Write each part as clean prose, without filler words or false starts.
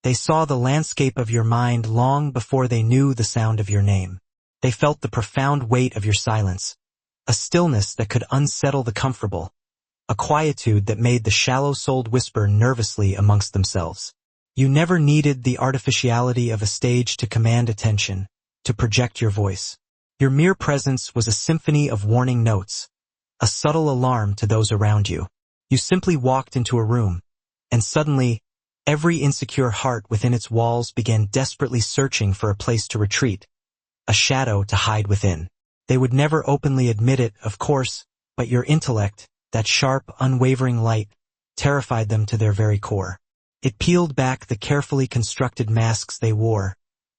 They saw the landscape of your mind long before they knew the sound of your name. They felt the profound weight of your silence, a stillness that could unsettle the comfortable, a quietude that made the shallow-souled whisper nervously amongst themselves. You never needed the artificiality of a stage to command attention, to project your voice. Your mere presence was a symphony of warning notes, a subtle alarm to those around you. You simply walked into a room, and suddenly, every insecure heart within its walls began desperately searching for a place to retreat, a shadow to hide within. They would never openly admit it, of course, but your intellect, that sharp, unwavering light, terrified them to their very core. It peeled back the carefully constructed masks they wore,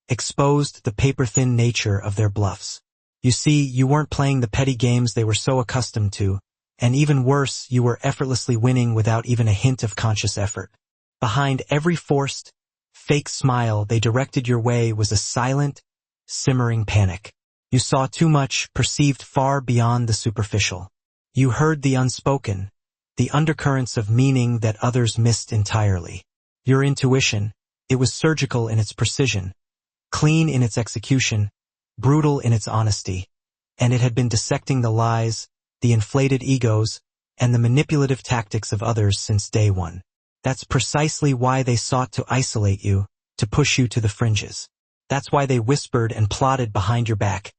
exposed the paper-thin nature of their bluffs. You see, you weren't playing the petty games they were so accustomed to, and even worse, you were effortlessly winning without even a hint of conscious effort. Behind every forced, fake smile they directed your way was a silent, simmering panic. You saw too much, perceived far beyond the superficial. You heard the unspoken, the undercurrents of meaning that others missed entirely. Your intuition, it was surgical in its precision, clean in its execution, brutal in its honesty, and it had been dissecting the lies, the inflated egos, and the manipulative tactics of others since day one. That's precisely why they sought to isolate you, to push you to the fringes. That's why they whispered and plotted behind your back,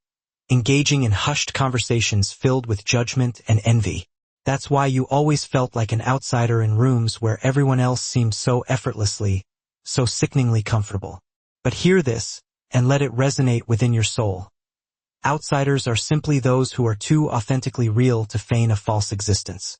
engaging in hushed conversations filled with judgment and envy. That's why you always felt like an outsider in rooms where everyone else seemed so effortlessly, so sickeningly comfortable. But hear this, and let it resonate within your soul. Outsiders are simply those who are too authentically real to feign a false existence.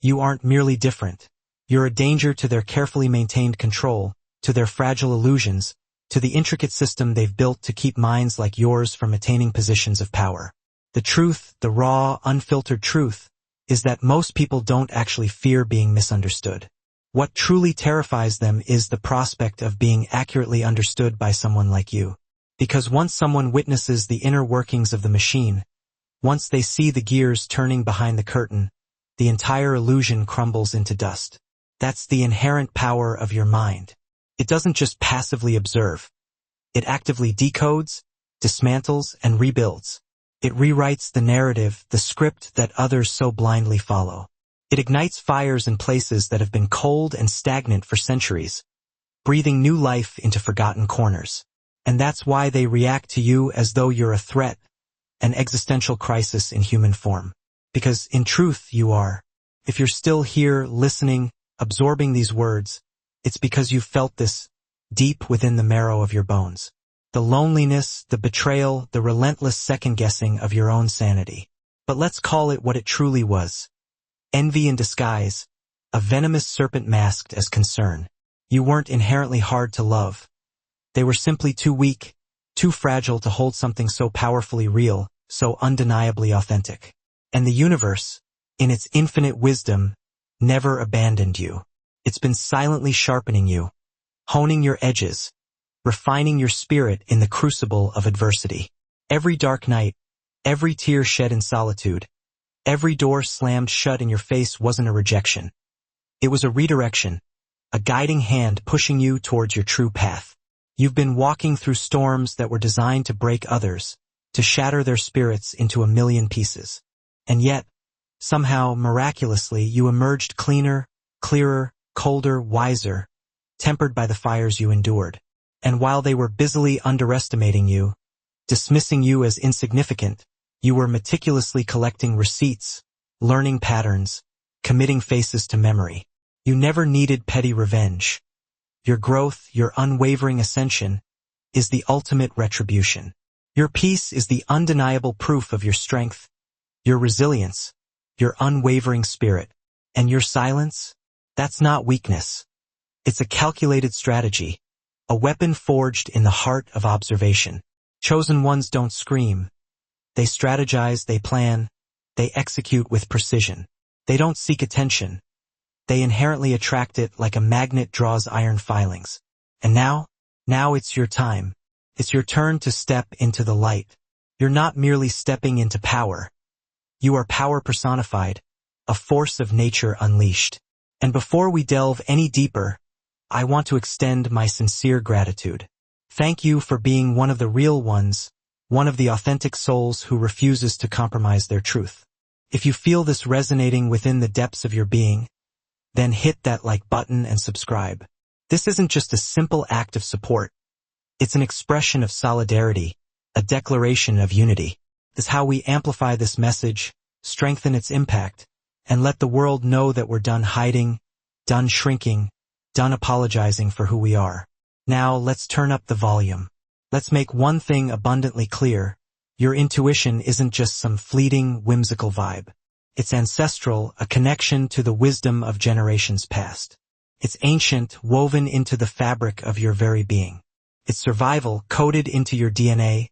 You aren't merely different. You're a danger to their carefully maintained control, to their fragile illusions, to the intricate system they've built to keep minds like yours from attaining positions of power. The truth, the raw, unfiltered truth, is that most people don't actually fear being misunderstood. What truly terrifies them is the prospect of being accurately understood by someone like you. Because once someone witnesses the inner workings of the machine, once they see the gears turning behind the curtain, the entire illusion crumbles into dust. That's the inherent power of your mind. It doesn't just passively observe. It actively decodes, dismantles, and rebuilds. It rewrites the narrative, the script that others so blindly follow. It ignites fires in places that have been cold and stagnant for centuries, breathing new life into forgotten corners. And that's why they react to you as though you're a threat, an existential crisis in human form. Because in truth you are. If you're still here, listening, absorbing these words, it's because you've felt this deep within the marrow of your bones. The loneliness, the betrayal, the relentless second-guessing of your own sanity. But let's call it what it truly was. Envy in disguise, a venomous serpent masked as concern. You weren't inherently hard to love. They were simply too weak, too fragile to hold something so powerfully real, so undeniably authentic. And the universe, in its infinite wisdom, never abandoned you. It's been silently sharpening you, honing your edges, refining your spirit in the crucible of adversity. Every dark night, every tear shed in solitude, every door slammed shut in your face wasn't a rejection. It was a redirection, a guiding hand pushing you towards your true path. You've been walking through storms that were designed to break others, to shatter their spirits into a million pieces. And yet, somehow, miraculously, you emerged cleaner, clearer, colder, wiser, tempered by the fires you endured. And while they were busily underestimating you, dismissing you as insignificant, you were meticulously collecting receipts, learning patterns, committing faces to memory. You never needed petty revenge. Your growth, your unwavering ascension, is the ultimate retribution. Your peace is the undeniable proof of your strength, your resilience, your unwavering spirit. And your silence? That's not weakness. It's a calculated strategy, a weapon forged in the heart of observation. Chosen ones don't scream. They strategize, they plan, they execute with precision. They don't seek attention. They inherently attract it like a magnet draws iron filings. And now it's your time. It's your turn to step into the light. You're not merely stepping into power. You are power personified, a force of nature unleashed. And before we delve any deeper, I want to extend my sincere gratitude. Thank you for being one of the real ones, one of the authentic souls who refuses to compromise their truth. If you feel this resonating within the depths of your being, then hit that like button and subscribe. This isn't just a simple act of support. It's an expression of solidarity, a declaration of unity. This is how we amplify this message, strengthen its impact, and let the world know that we're done hiding, done shrinking, done apologizing for who we are. Now let's turn up the volume. Let's make one thing abundantly clear. Your intuition isn't just some fleeting, whimsical vibe. It's ancestral, a connection to the wisdom of generations past. It's ancient, woven into the fabric of your very being. It's survival, coded into your DNA,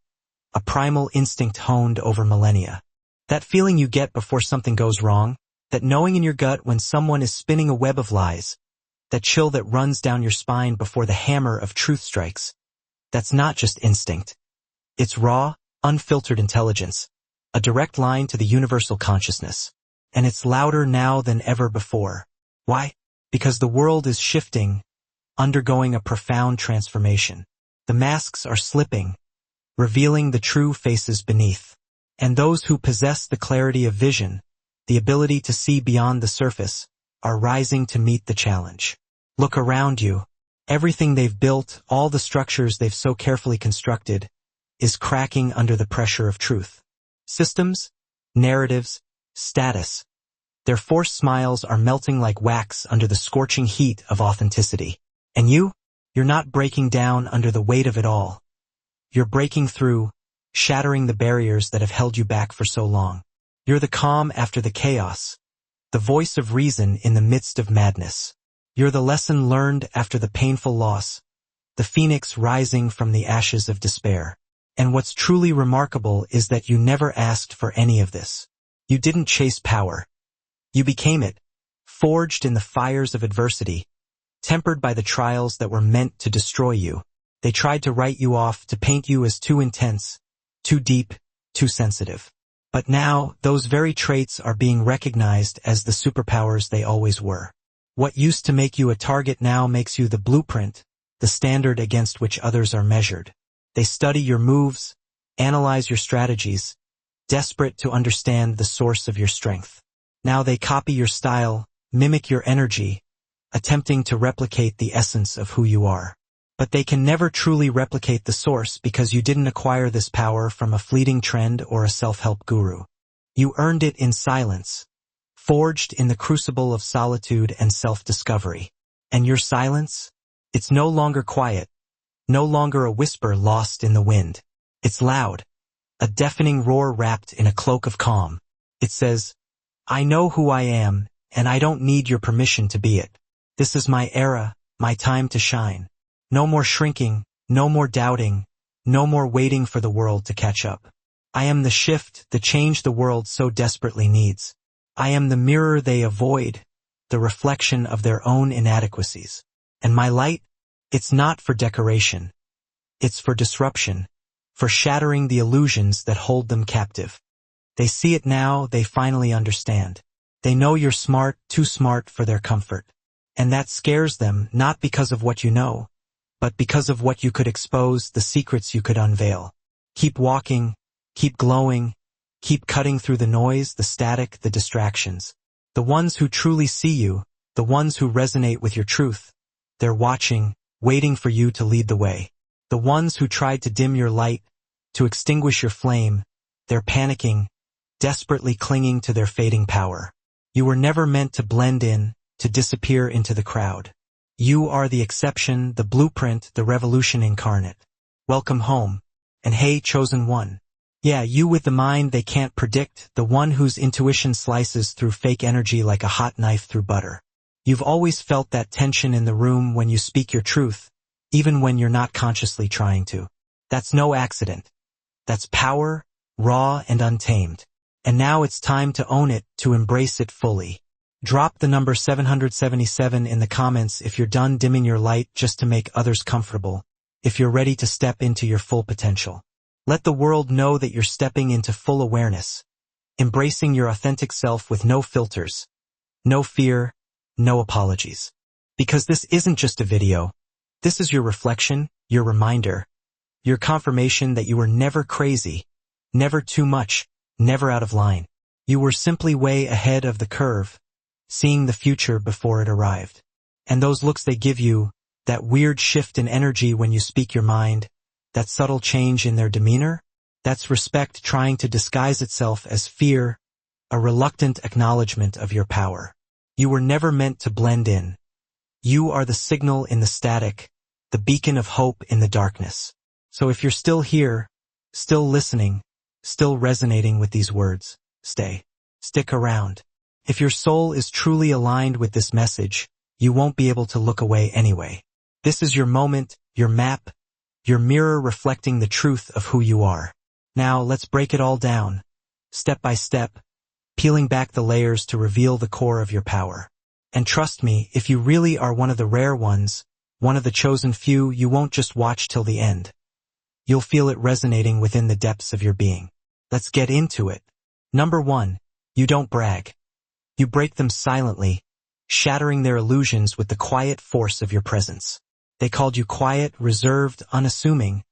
a primal instinct honed over millennia. That feeling you get before something goes wrong, that knowing in your gut when someone is spinning a web of lies, that chill that runs down your spine before the hammer of truth strikes, that's not just instinct. It's raw, unfiltered intelligence, a direct line to the universal consciousness. And it's louder now than ever before. Why? Because the world is shifting, undergoing a profound transformation. The masks are slipping, revealing the true faces beneath. And those who possess the clarity of vision, the ability to see beyond the surface, are rising to meet the challenge. Look around you. Everything they've built, all the structures they've so carefully constructed, is cracking under the pressure of truth. Systems, narratives, status. Their forced smiles are melting like wax under the scorching heat of authenticity. And you're not breaking down under the weight of it all. You're breaking through, shattering the barriers that have held you back for so long. You're the calm after the chaos, the voice of reason in the midst of madness. You're the lesson learned after the painful loss, the phoenix rising from the ashes of despair. And what's truly remarkable is that you never asked for any of this. You didn't chase power. You became it, forged in the fires of adversity, tempered by the trials that were meant to destroy you. They tried to write you off, to paint you as too intense, too deep, too sensitive. But now, those very traits are being recognized as the superpowers they always were. What used to make you a target now makes you the blueprint, the standard against which others are measured. They study your moves, analyze your strategies, desperate to understand the source of your strength. Now they copy your style, mimic your energy, attempting to replicate the essence of who you are. But they can never truly replicate the source because you didn't acquire this power from a fleeting trend or a self-help guru. You earned it in silence, forged in the crucible of solitude and self-discovery. And your silence? It's no longer quiet, no longer a whisper lost in the wind. It's loud, a deafening roar wrapped in a cloak of calm. It says, I know who I am, and I don't need your permission to be it. This is my era, my time to shine. No more shrinking, no more doubting, no more waiting for the world to catch up. I am the shift, the change the world so desperately needs. I am the mirror they avoid, the reflection of their own inadequacies. And my light? It's not for decoration. It's for disruption, for shattering the illusions that hold them captive. They see it now, they finally understand. They know you're smart, too smart for their comfort. And that scares them, not because of what you know, but because of what you could expose, the secrets you could unveil. Keep walking, keep glowing, keep cutting through the noise, the static, the distractions. The ones who truly see you, the ones who resonate with your truth, they're watching, waiting for you to lead the way. The ones who tried to dim your light, to extinguish your flame, they're panicking, desperately clinging to their fading power. You were never meant to blend in, to disappear into the crowd. You are the exception, the blueprint, the revolution incarnate. Welcome home. And hey, chosen one. Yeah, you with the mind they can't predict, the one whose intuition slices through fake energy like a hot knife through butter. You've always felt that tension in the room when you speak your truth, even when you're not consciously trying to. That's no accident. That's power, raw and untamed. And now it's time to own it, to embrace it fully. Drop the number 777 in the comments if you're done dimming your light just to make others comfortable, if you're ready to step into your full potential. Let the world know that you're stepping into full awareness, embracing your authentic self with no filters, no fear, no apologies. Because this isn't just a video. This is your reflection, your reminder, your confirmation that you were never crazy, never too much, never out of line. You were simply way ahead of the curve, seeing the future before it arrived. And those looks they give you, that weird shift in energy when you speak your mind, that subtle change in their demeanor, that's respect trying to disguise itself as fear, a reluctant acknowledgement of your power. You were never meant to blend in. You are the signal in the static, the beacon of hope in the darkness. So if you're still here, still listening, still resonating with these words, stick around. If your soul is truly aligned with this message, you won't be able to look away anyway. This is your moment, your map, your mirror reflecting the truth of who you are. Now let's break it all down, step by step, peeling back the layers to reveal the core of your power. And trust me, if you really are one of the rare ones, one of the chosen few, you won't just watch till the end. You'll feel it resonating within the depths of your being. Let's get into it. Number 1, you don't brag. You break them silently, shattering their illusions with the quiet force of your presence. They called you quiet, reserved, unassuming,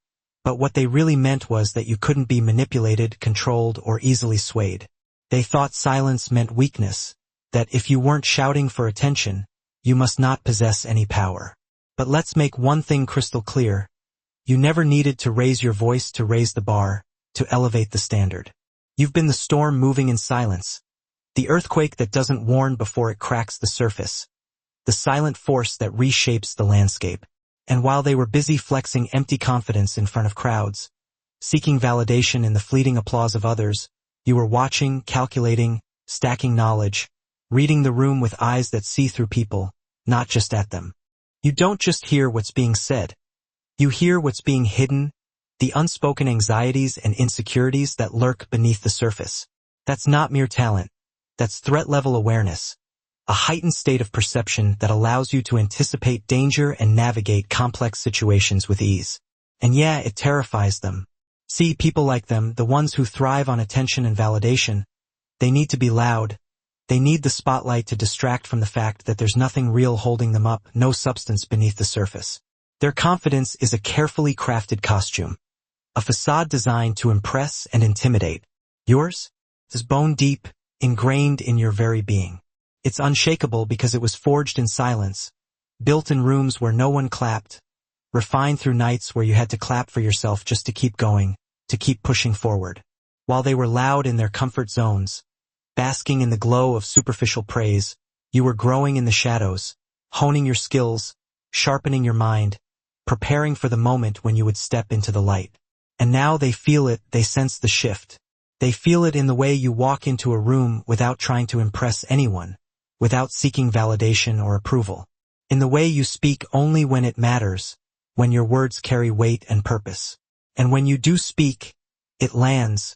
but what they really meant was that you couldn't be manipulated, controlled, or easily swayed. They thought silence meant weakness, that if you weren't shouting for attention, you must not possess any power. But let's make one thing crystal clear. You never needed to raise your voice to raise the bar, to elevate the standard. You've been the storm moving in silence, the earthquake that doesn't warn before it cracks the surface, the silent force that reshapes the landscape. And while they were busy flexing empty confidence in front of crowds, seeking validation in the fleeting applause of others, you were watching, calculating, stacking knowledge, reading the room with eyes that see through people, not just at them. You don't just hear what's being said. You hear what's being hidden, the unspoken anxieties and insecurities that lurk beneath the surface. That's not mere talent. That's threat-level awareness, a heightened state of perception that allows you to anticipate danger and navigate complex situations with ease. And yeah, it terrifies them. See, people like them, the ones who thrive on attention and validation, they need to be loud. They need the spotlight to distract from the fact that there's nothing real holding them up, no substance beneath the surface. Their confidence is a carefully crafted costume, a facade designed to impress and intimidate. Yours is bone deep, ingrained in your very being. It's unshakable because it was forged in silence, built in rooms where no one clapped, refined through nights where you had to clap for yourself just to keep going, to keep pushing forward. While they were loud in their comfort zones, basking in the glow of superficial praise, you were growing in the shadows, honing your skills, sharpening your mind, preparing for the moment when you would step into the light. And now they feel it, they sense the shift. They feel it in the way you walk into a room without trying to impress anyone, without seeking validation or approval. In the way you speak only when it matters, when your words carry weight and purpose. And when you do speak, it lands,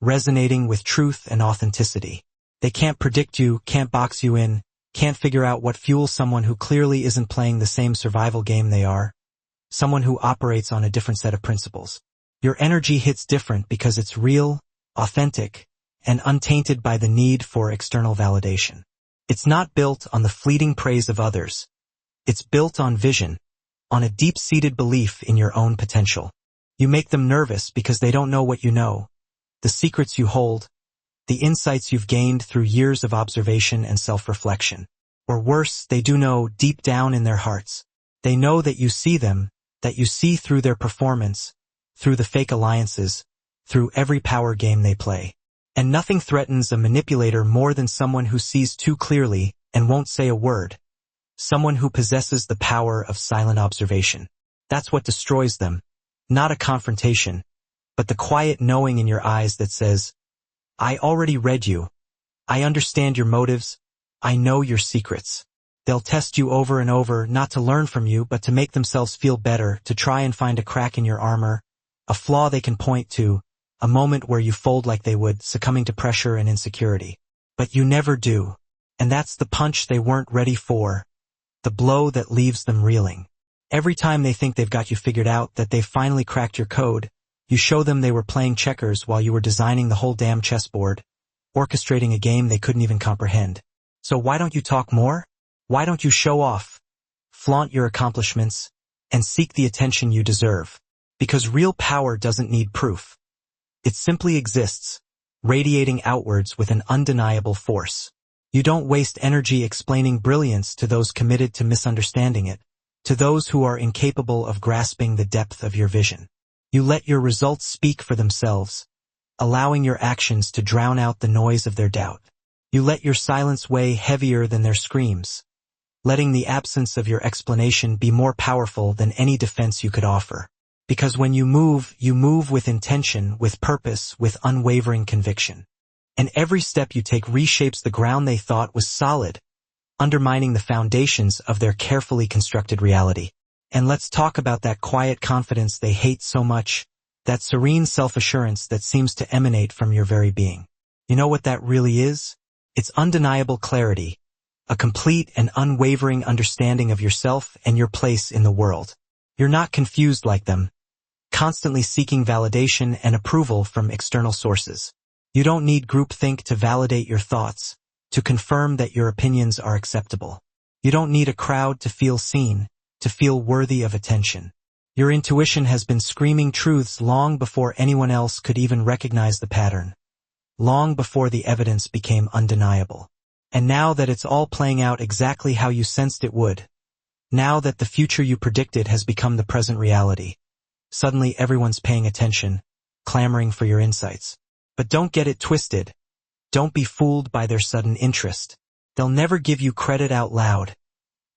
resonating with truth and authenticity. They can't predict you, can't box you in, can't figure out what fuels someone who clearly isn't playing the same survival game they are, someone who operates on a different set of principles. Your energy hits different because it's real, authentic, and untainted by the need for external validation. It's not built on the fleeting praise of others. It's built on vision, on a deep-seated belief in your own potential. You make them nervous because they don't know what you know, the secrets you hold, the insights you've gained through years of observation and self-reflection. Or worse, they do know deep down in their hearts. They know that you see them, that you see through their performance, through the fake alliances, through every power game they play. And nothing threatens a manipulator more than someone who sees too clearly and won't say a word. Someone who possesses the power of silent observation. That's what destroys them. Not a confrontation, but the quiet knowing in your eyes that says, I already read you. I understand your motives. I know your secrets. They'll test you over and over, not to learn from you, but to make themselves feel better, to try and find a crack in your armor, a flaw they can point to, a moment where you fold like they would, succumbing to pressure and insecurity. But you never do. And that's the punch they weren't ready for, the blow that leaves them reeling. Every time they think they've got you figured out, that they've finally cracked your code, you show them they were playing checkers while you were designing the whole damn chessboard, orchestrating a game they couldn't even comprehend. So why don't you talk more? Why don't you show off? flaunt your accomplishments, and seek the attention you deserve. Because real power doesn't need proof. It simply exists, radiating outwards with an undeniable force. You don't waste energy explaining brilliance to those committed to misunderstanding it, to those who are incapable of grasping the depth of your vision. You let your results speak for themselves, allowing your actions to drown out the noise of their doubt. You let your silence weigh heavier than their screams, letting the absence of your explanation be more powerful than any defense you could offer. Because when you move with intention, with purpose, with unwavering conviction. And every step you take reshapes the ground they thought was solid, undermining the foundations of their carefully constructed reality. And let's talk about that quiet confidence they hate so much, that serene self-assurance that seems to emanate from your very being. You know what that really is? It's undeniable clarity, a complete and unwavering understanding of yourself and your place in the world. You're not confused like them, constantly seeking validation and approval from external sources. You don't need groupthink to validate your thoughts, to confirm that your opinions are acceptable. You don't need a crowd to feel seen, to feel worthy of attention. Your intuition has been screaming truths long before anyone else could even recognize the pattern, long before the evidence became undeniable. And now that it's all playing out exactly how you sensed it would, now that the future you predicted has become the present reality, suddenly everyone's paying attention, clamoring for your insights. But don't get it twisted. Don't be fooled by their sudden interest. They'll never give you credit out loud,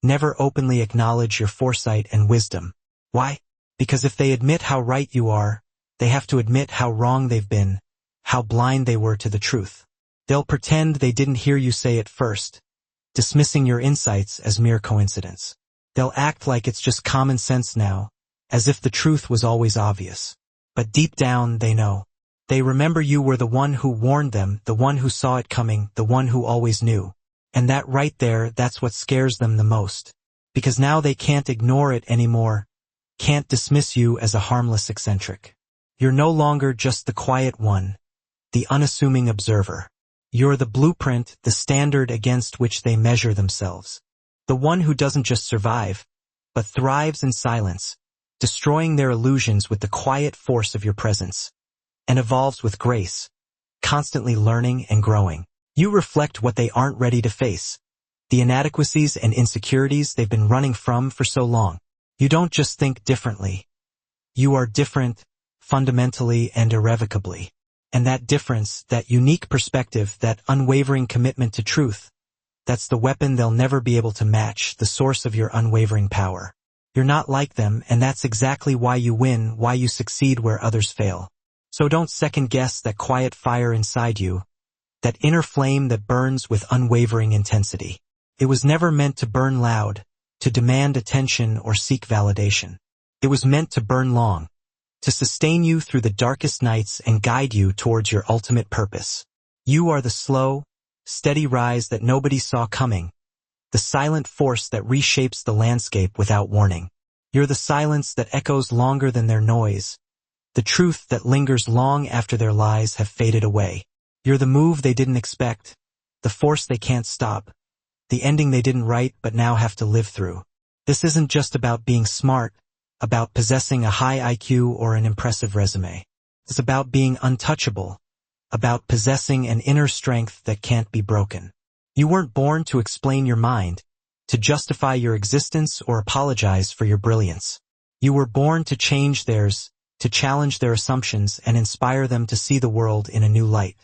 never openly acknowledge your foresight and wisdom. Why? Because if they admit how right you are, they have to admit how wrong they've been, how blind they were to the truth. They'll pretend they didn't hear you say it first, dismissing your insights as mere coincidence. They'll act like it's just common sense now, as if the truth was always obvious. But deep down, they know. They remember you were the one who warned them, the one who saw it coming, the one who always knew. And that right there, that's what scares them the most. Because now they can't ignore it anymore, can't dismiss you as a harmless eccentric. You're no longer just the quiet one, the unassuming observer. You're the blueprint, the standard against which they measure themselves. The one who doesn't just survive, but thrives in silence, destroying their illusions with the quiet force of your presence, and evolves with grace, constantly learning and growing. You reflect what they aren't ready to face, the inadequacies and insecurities they've been running from for so long. You don't just think differently. You are different, fundamentally and irrevocably. And that difference, that unique perspective, that unwavering commitment to truth, that's the weapon they'll never be able to match, the source of your unwavering power. You're not like them, and that's exactly why you win, why you succeed where others fail. So don't second-guess that quiet fire inside you, that inner flame that burns with unwavering intensity. It was never meant to burn loud, to demand attention or seek validation. It was meant to burn long, to sustain you through the darkest nights and guide you towards your ultimate purpose. You are the slow, steady rise that nobody saw coming, the silent force that reshapes the landscape without warning. You're the silence that echoes longer than their noise, the truth that lingers long after their lies have faded away. You're the move they didn't expect, the force they can't stop, the ending they didn't write but now have to live through. This isn't just about being smart, about possessing a high IQ or an impressive resume. It's about being untouchable, about possessing an inner strength that can't be broken. You weren't born to explain your mind, to justify your existence or apologize for your brilliance. You were born to change theirs, to challenge their assumptions and inspire them to see the world in a new light.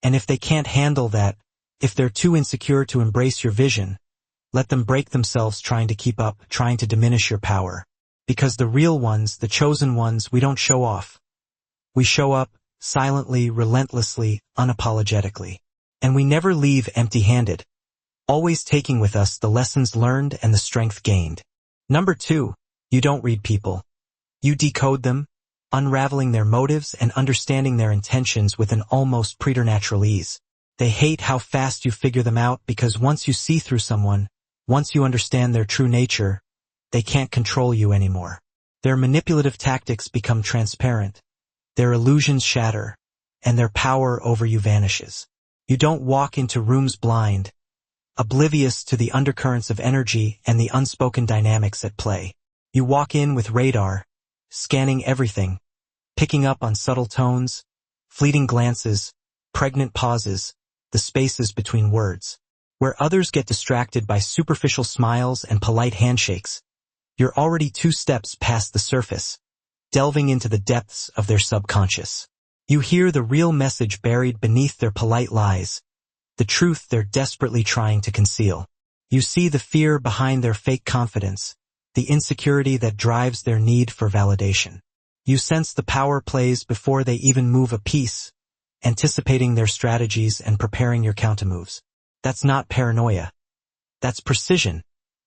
And if they can't handle that, if they're too insecure to embrace your vision, let them break themselves trying to keep up, trying to diminish your power. Because the real ones, the chosen ones, we don't show off. We show up, silently, relentlessly, unapologetically. And we never leave empty-handed, always taking with us the lessons learned and the strength gained. Number 2, you don't read people. You decode them, unraveling their motives and understanding their intentions with an almost preternatural ease. They hate how fast you figure them out because once you see through someone, once you understand their true nature, they can't control you anymore. Their manipulative tactics become transparent, their illusions shatter, and their power over you vanishes. You don't walk into rooms blind. oblivious to the undercurrents of energy and the unspoken dynamics at play. You walk in with radar, scanning everything, picking up on subtle tones, fleeting glances, pregnant pauses, the spaces between words. Where others get distracted by superficial smiles and polite handshakes, you're already 2 steps past the surface, delving into the depths of their subconscious. You hear the real message buried beneath their polite lies, the truth they're desperately trying to conceal. You see the fear behind their fake confidence, the insecurity that drives their need for validation. You sense the power plays before they even move a piece, anticipating their strategies and preparing your countermoves. That's not paranoia. That's precision,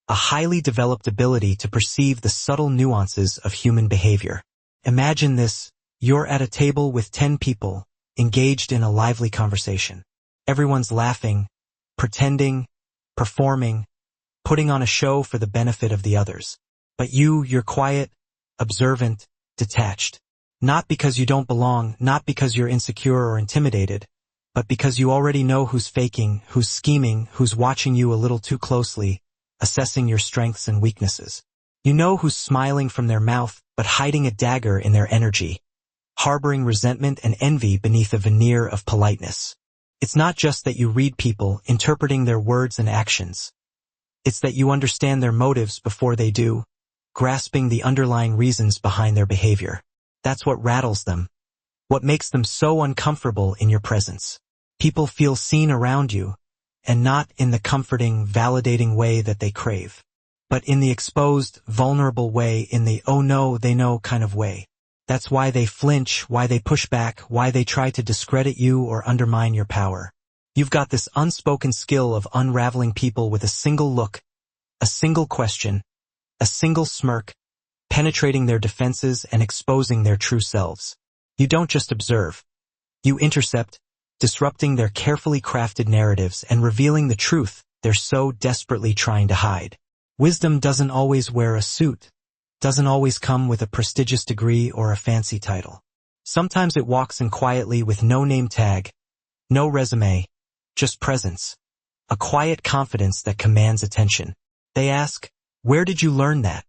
a highly developed ability to perceive the subtle nuances of human behavior. Imagine this: you're at a table with 10 people, engaged in a lively conversation. Everyone's laughing, pretending, performing, putting on a show for the benefit of the others. But you're quiet, observant, detached. Not because you don't belong, not because you're insecure or intimidated, but because you already know who's faking, who's scheming, who's watching you a little too closely, assessing your strengths and weaknesses. You know who's smiling from their mouth, but hiding a dagger in their energy, harboring resentment and envy beneath a veneer of politeness. It's not just that you read people, interpreting their words and actions. It's that you understand their motives before they do, grasping the underlying reasons behind their behavior. That's what rattles them, what makes them so uncomfortable in your presence. People feel seen around you, and not in the comforting, validating way that they crave, but in the exposed, vulnerable way, in the oh no, they know kind of way. That's why they flinch, why they push back, why they try to discredit you or undermine your power. You've got this unspoken skill of unraveling people with a single look, a single question, a single smirk, penetrating their defenses and exposing their true selves. You don't just observe. You intercept, disrupting their carefully crafted narratives and revealing the truth they're so desperately trying to hide. Wisdom doesn't always wear a suit, doesn't always come with a prestigious degree or a fancy title. Sometimes it walks in quietly with no name tag, no resume, just presence. A quiet confidence that commands attention. They ask, "Where did you learn that?"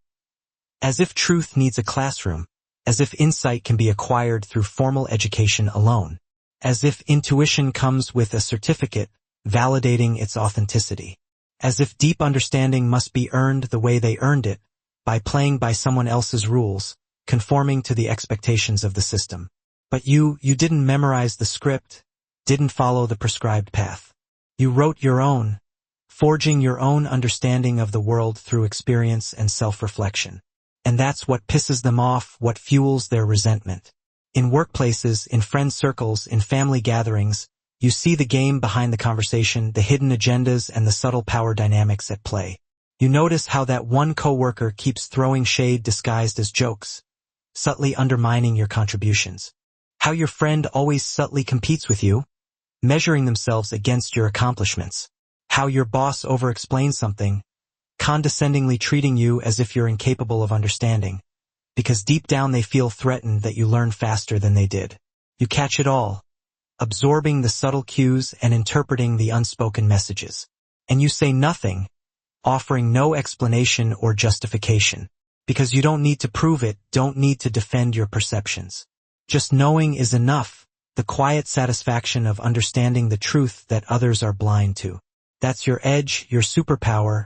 As if truth needs a classroom, as if insight can be acquired through formal education alone, as if intuition comes with a certificate validating its authenticity, as if deep understanding must be earned the way they earned it, by playing by someone else's rules, conforming to the expectations of the system. But you didn't memorize the script, didn't follow the prescribed path. You wrote your own, forging your own understanding of the world through experience and self-reflection. And that's what pisses them off, what fuels their resentment. In workplaces, in friend circles, in family gatherings, you see the game behind the conversation, the hidden agendas and the subtle power dynamics at play. You notice how that one coworker keeps throwing shade disguised as jokes, subtly undermining your contributions. How your friend always subtly competes with you, measuring themselves against your accomplishments. How your boss over-explains something, condescendingly treating you as if you're incapable of understanding, because deep down they feel threatened that you learn faster than they did. You catch it all, absorbing the subtle cues and interpreting the unspoken messages. And you say nothing, offering no explanation or justification, because you don't need to prove it, don't need to defend your perceptions. Just knowing is enough, the quiet satisfaction of understanding the truth that others are blind to. That's your edge, your superpower,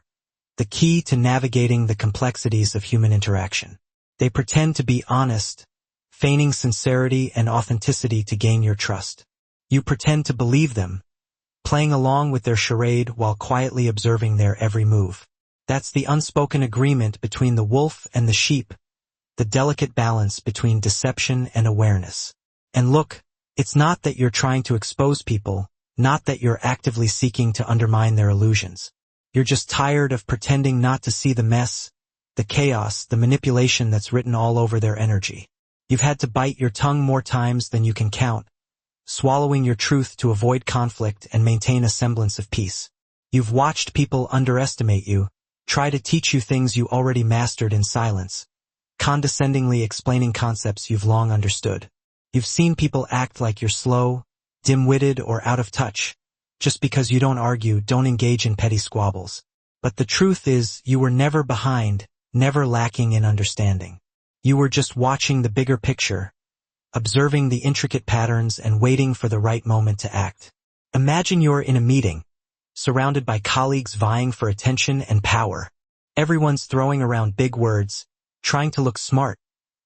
the key to navigating the complexities of human interaction. They pretend to be honest, feigning sincerity and authenticity to gain your trust. You pretend to believe them, playing along with their charade while quietly observing their every move. That's the unspoken agreement between the wolf and the sheep, the delicate balance between deception and awareness. And look, it's not that you're trying to expose people, not that you're actively seeking to undermine their illusions. You're just tired of pretending not to see the mess, the chaos, the manipulation that's written all over their energy. You've had to bite your tongue more times than you can count, swallowing your truth to avoid conflict and maintain a semblance of peace. You've watched people underestimate you, try to teach you things you already mastered in silence, condescendingly explaining concepts you've long understood. You've seen people act like you're slow, dim-witted, or out of touch, Just because you don't argue, don't engage in petty squabbles. But the truth is, you were never behind, never lacking in understanding. You were just watching the bigger picture, observing the intricate patterns and waiting for the right moment to act. Imagine you're in a meeting, surrounded by colleagues vying for attention and power. Everyone's throwing around big words, trying to look smart,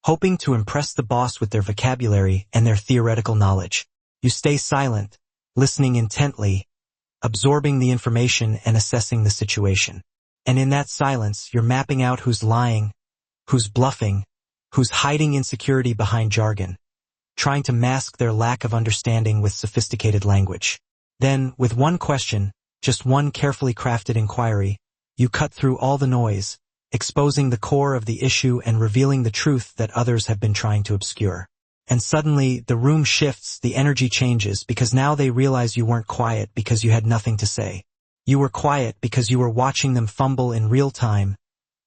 hoping to impress the boss with their vocabulary and their theoretical knowledge. You stay silent, listening intently, absorbing the information and assessing the situation. And in that silence, you're mapping out who's lying, who's bluffing, who's hiding insecurity behind jargon, trying to mask their lack of understanding with sophisticated language. Then, with one question, just one carefully crafted inquiry, you cut through all the noise, exposing the core of the issue and revealing the truth that others have been trying to obscure. And suddenly, the room shifts, the energy changes, because now they realize you weren't quiet because you had nothing to say. You were quiet because you were watching them fumble in real time,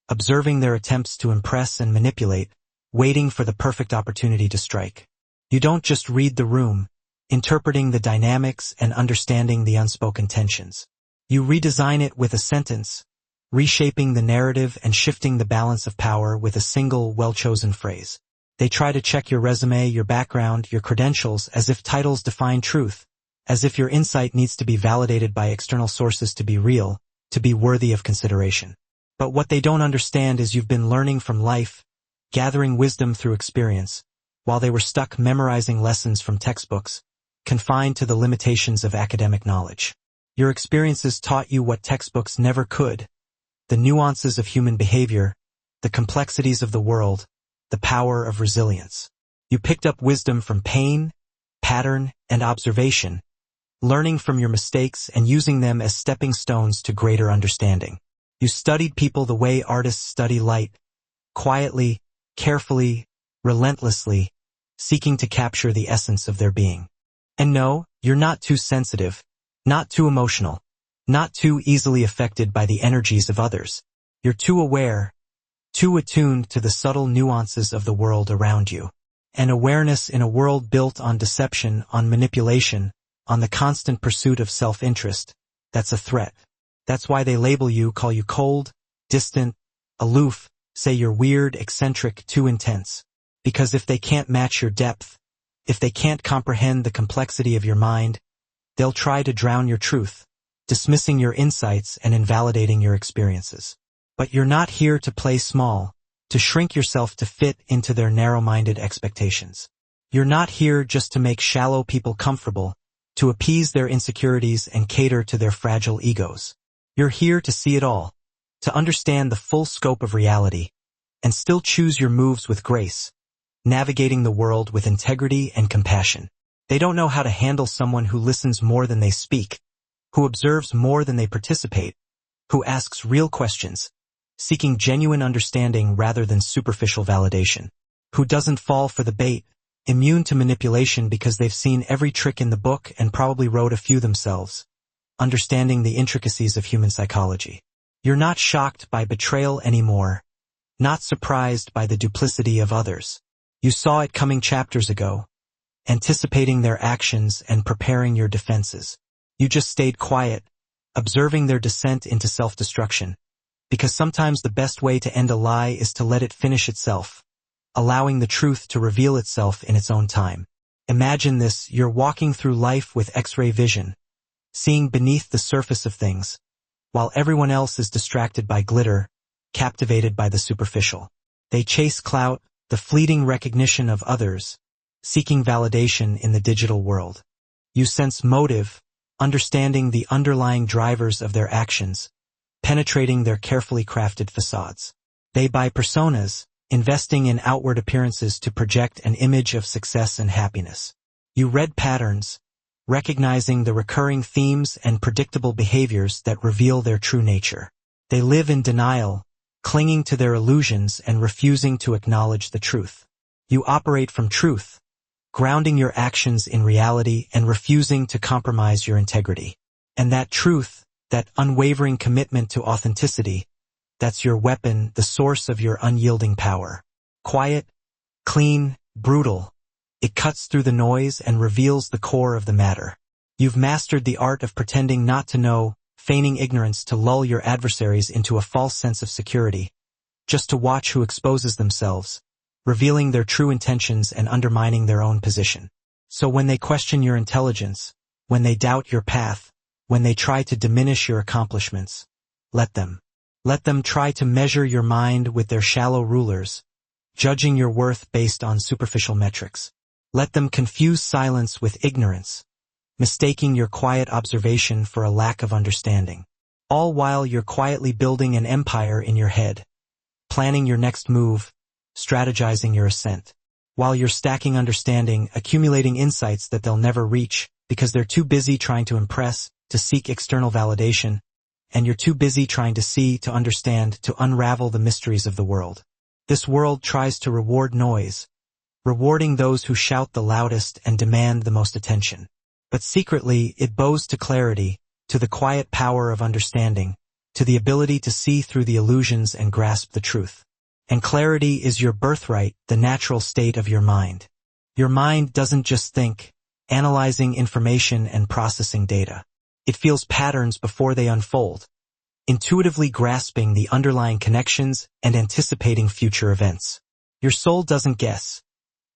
observing their attempts to impress and manipulate, waiting for the perfect opportunity to strike. You don't just read the room, interpreting the dynamics and understanding the unspoken tensions. You redesign it with a sentence, reshaping the narrative and shifting the balance of power with a single, well-chosen phrase. They try to check your resume, your background, your credentials, as if titles define truth, as if your insight needs to be validated by external sources to be real, to be worthy of consideration. But what they don't understand is you've been learning from life, gathering wisdom through experience, while they were stuck memorizing lessons from textbooks, confined to the limitations of academic knowledge. Your experiences taught you what textbooks never could: the nuances of human behavior, the complexities of the world, the power of resilience. You picked up wisdom from pain, pattern, and observation, learning from your mistakes and using them as stepping stones to greater understanding. You studied people the way artists study light, quietly, carefully, relentlessly, seeking to capture the essence of their being. And no, you're not too sensitive, not too emotional, not too easily affected by the energies of others. You're too aware, too attuned to the subtle nuances of the world around you. And awareness in a world built on deception, on manipulation, on the constant pursuit of self-interest, that's a threat. That's why they label you, call you cold, distant, aloof, say you're weird, eccentric, too intense. Because if they can't match your depth, if they can't comprehend the complexity of your mind, they'll try to drown your truth, dismissing your insights and invalidating your experiences. But you're not here to play small, to shrink yourself to fit into their narrow-minded expectations. You're not here just to make shallow people comfortable, to appease their insecurities and cater to their fragile egos. You're here to see it all, to understand the full scope of reality, and still choose your moves with grace, navigating the world with integrity and compassion. They don't know how to handle someone who listens more than they speak, who observes more than they participate, who asks real questions, seeking genuine understanding rather than superficial validation, who doesn't fall for the bait, immune to manipulation because they've seen every trick in the book and probably wrote a few themselves, understanding the intricacies of human psychology. You're not shocked by betrayal anymore, not surprised by the duplicity of others. You saw it coming chapters ago, anticipating their actions and preparing your defenses. You just stayed quiet, observing their descent into self-destruction, because sometimes the best way to end a lie is to let it finish itself, allowing the truth to reveal itself in its own time. Imagine this: you're walking through life with X-ray vision, seeing beneath the surface of things, while everyone else is distracted by glitter, captivated by the superficial. They chase clout, the fleeting recognition of others, seeking validation in the digital world. You sense motive, understanding the underlying drivers of their actions, penetrating their carefully crafted facades. They buy personas, investing in outward appearances to project an image of success and happiness. You read patterns, recognizing the recurring themes and predictable behaviors that reveal their true nature. They live in denial, clinging to their illusions and refusing to acknowledge the truth. You operate from truth, grounding your actions in reality and refusing to compromise your integrity. And that truth, that unwavering commitment to authenticity, that's your weapon, the source of your unyielding power. Quiet, clean, brutal, it cuts through the noise and reveals the core of the matter. You've mastered the art of pretending not to know, feigning ignorance to lull your adversaries into a false sense of security, just to watch who exposes themselves, revealing their true intentions and undermining their own position. So when they question your intelligence, when they doubt your path, when they try to diminish your accomplishments, let them. Let them try to measure your mind with their shallow rulers, judging your worth based on superficial metrics. Let them confuse silence with ignorance, mistaking your quiet observation for a lack of understanding. All while you're quietly building an empire in your head, planning your next move, strategizing your ascent. While you're stacking understanding, accumulating insights that they'll never reach because they're too busy trying to impress, to seek external validation, and you're too busy trying to see, to understand, to unravel the mysteries of the world. This world tries to reward noise, rewarding those who shout the loudest and demand the most attention. But secretly, it bows to clarity, to the quiet power of understanding, to the ability to see through the illusions and grasp the truth. And clarity is your birthright, the natural state of your mind. Your mind doesn't just think, analyzing information and processing data. It feels patterns before they unfold, intuitively grasping the underlying connections and anticipating future events. Your soul doesn't guess,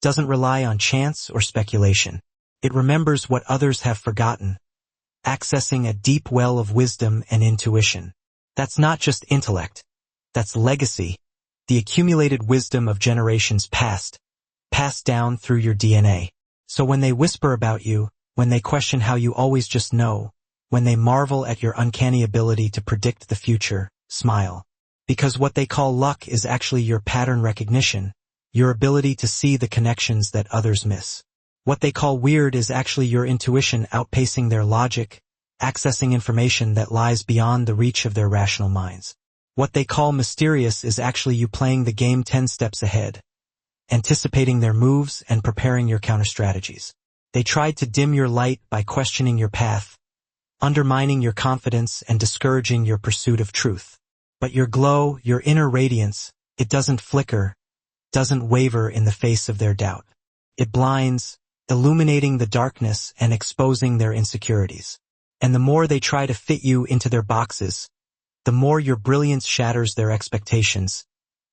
doesn't rely on chance or speculation. It remembers what others have forgotten, accessing a deep well of wisdom and intuition. That's not just intellect, that's legacy, the accumulated wisdom of generations past, passed down through your DNA. So when they whisper about you, when they question how you always just know, when they marvel at your uncanny ability to predict the future, smile. Because what they call luck is actually your pattern recognition, your ability to see the connections that others miss. What they call weird is actually your intuition outpacing their logic, accessing information that lies beyond the reach of their rational minds. What they call mysterious is actually you playing the game 10 steps ahead, anticipating their moves and preparing your counter-strategies. They tried to dim your light by questioning your path, undermining your confidence and discouraging your pursuit of truth. But your glow, your inner radiance, it doesn't flicker, doesn't waver in the face of their doubt. It blinds, illuminating the darkness and exposing their insecurities. And the more they try to fit you into their boxes, the more your brilliance shatters their expectations,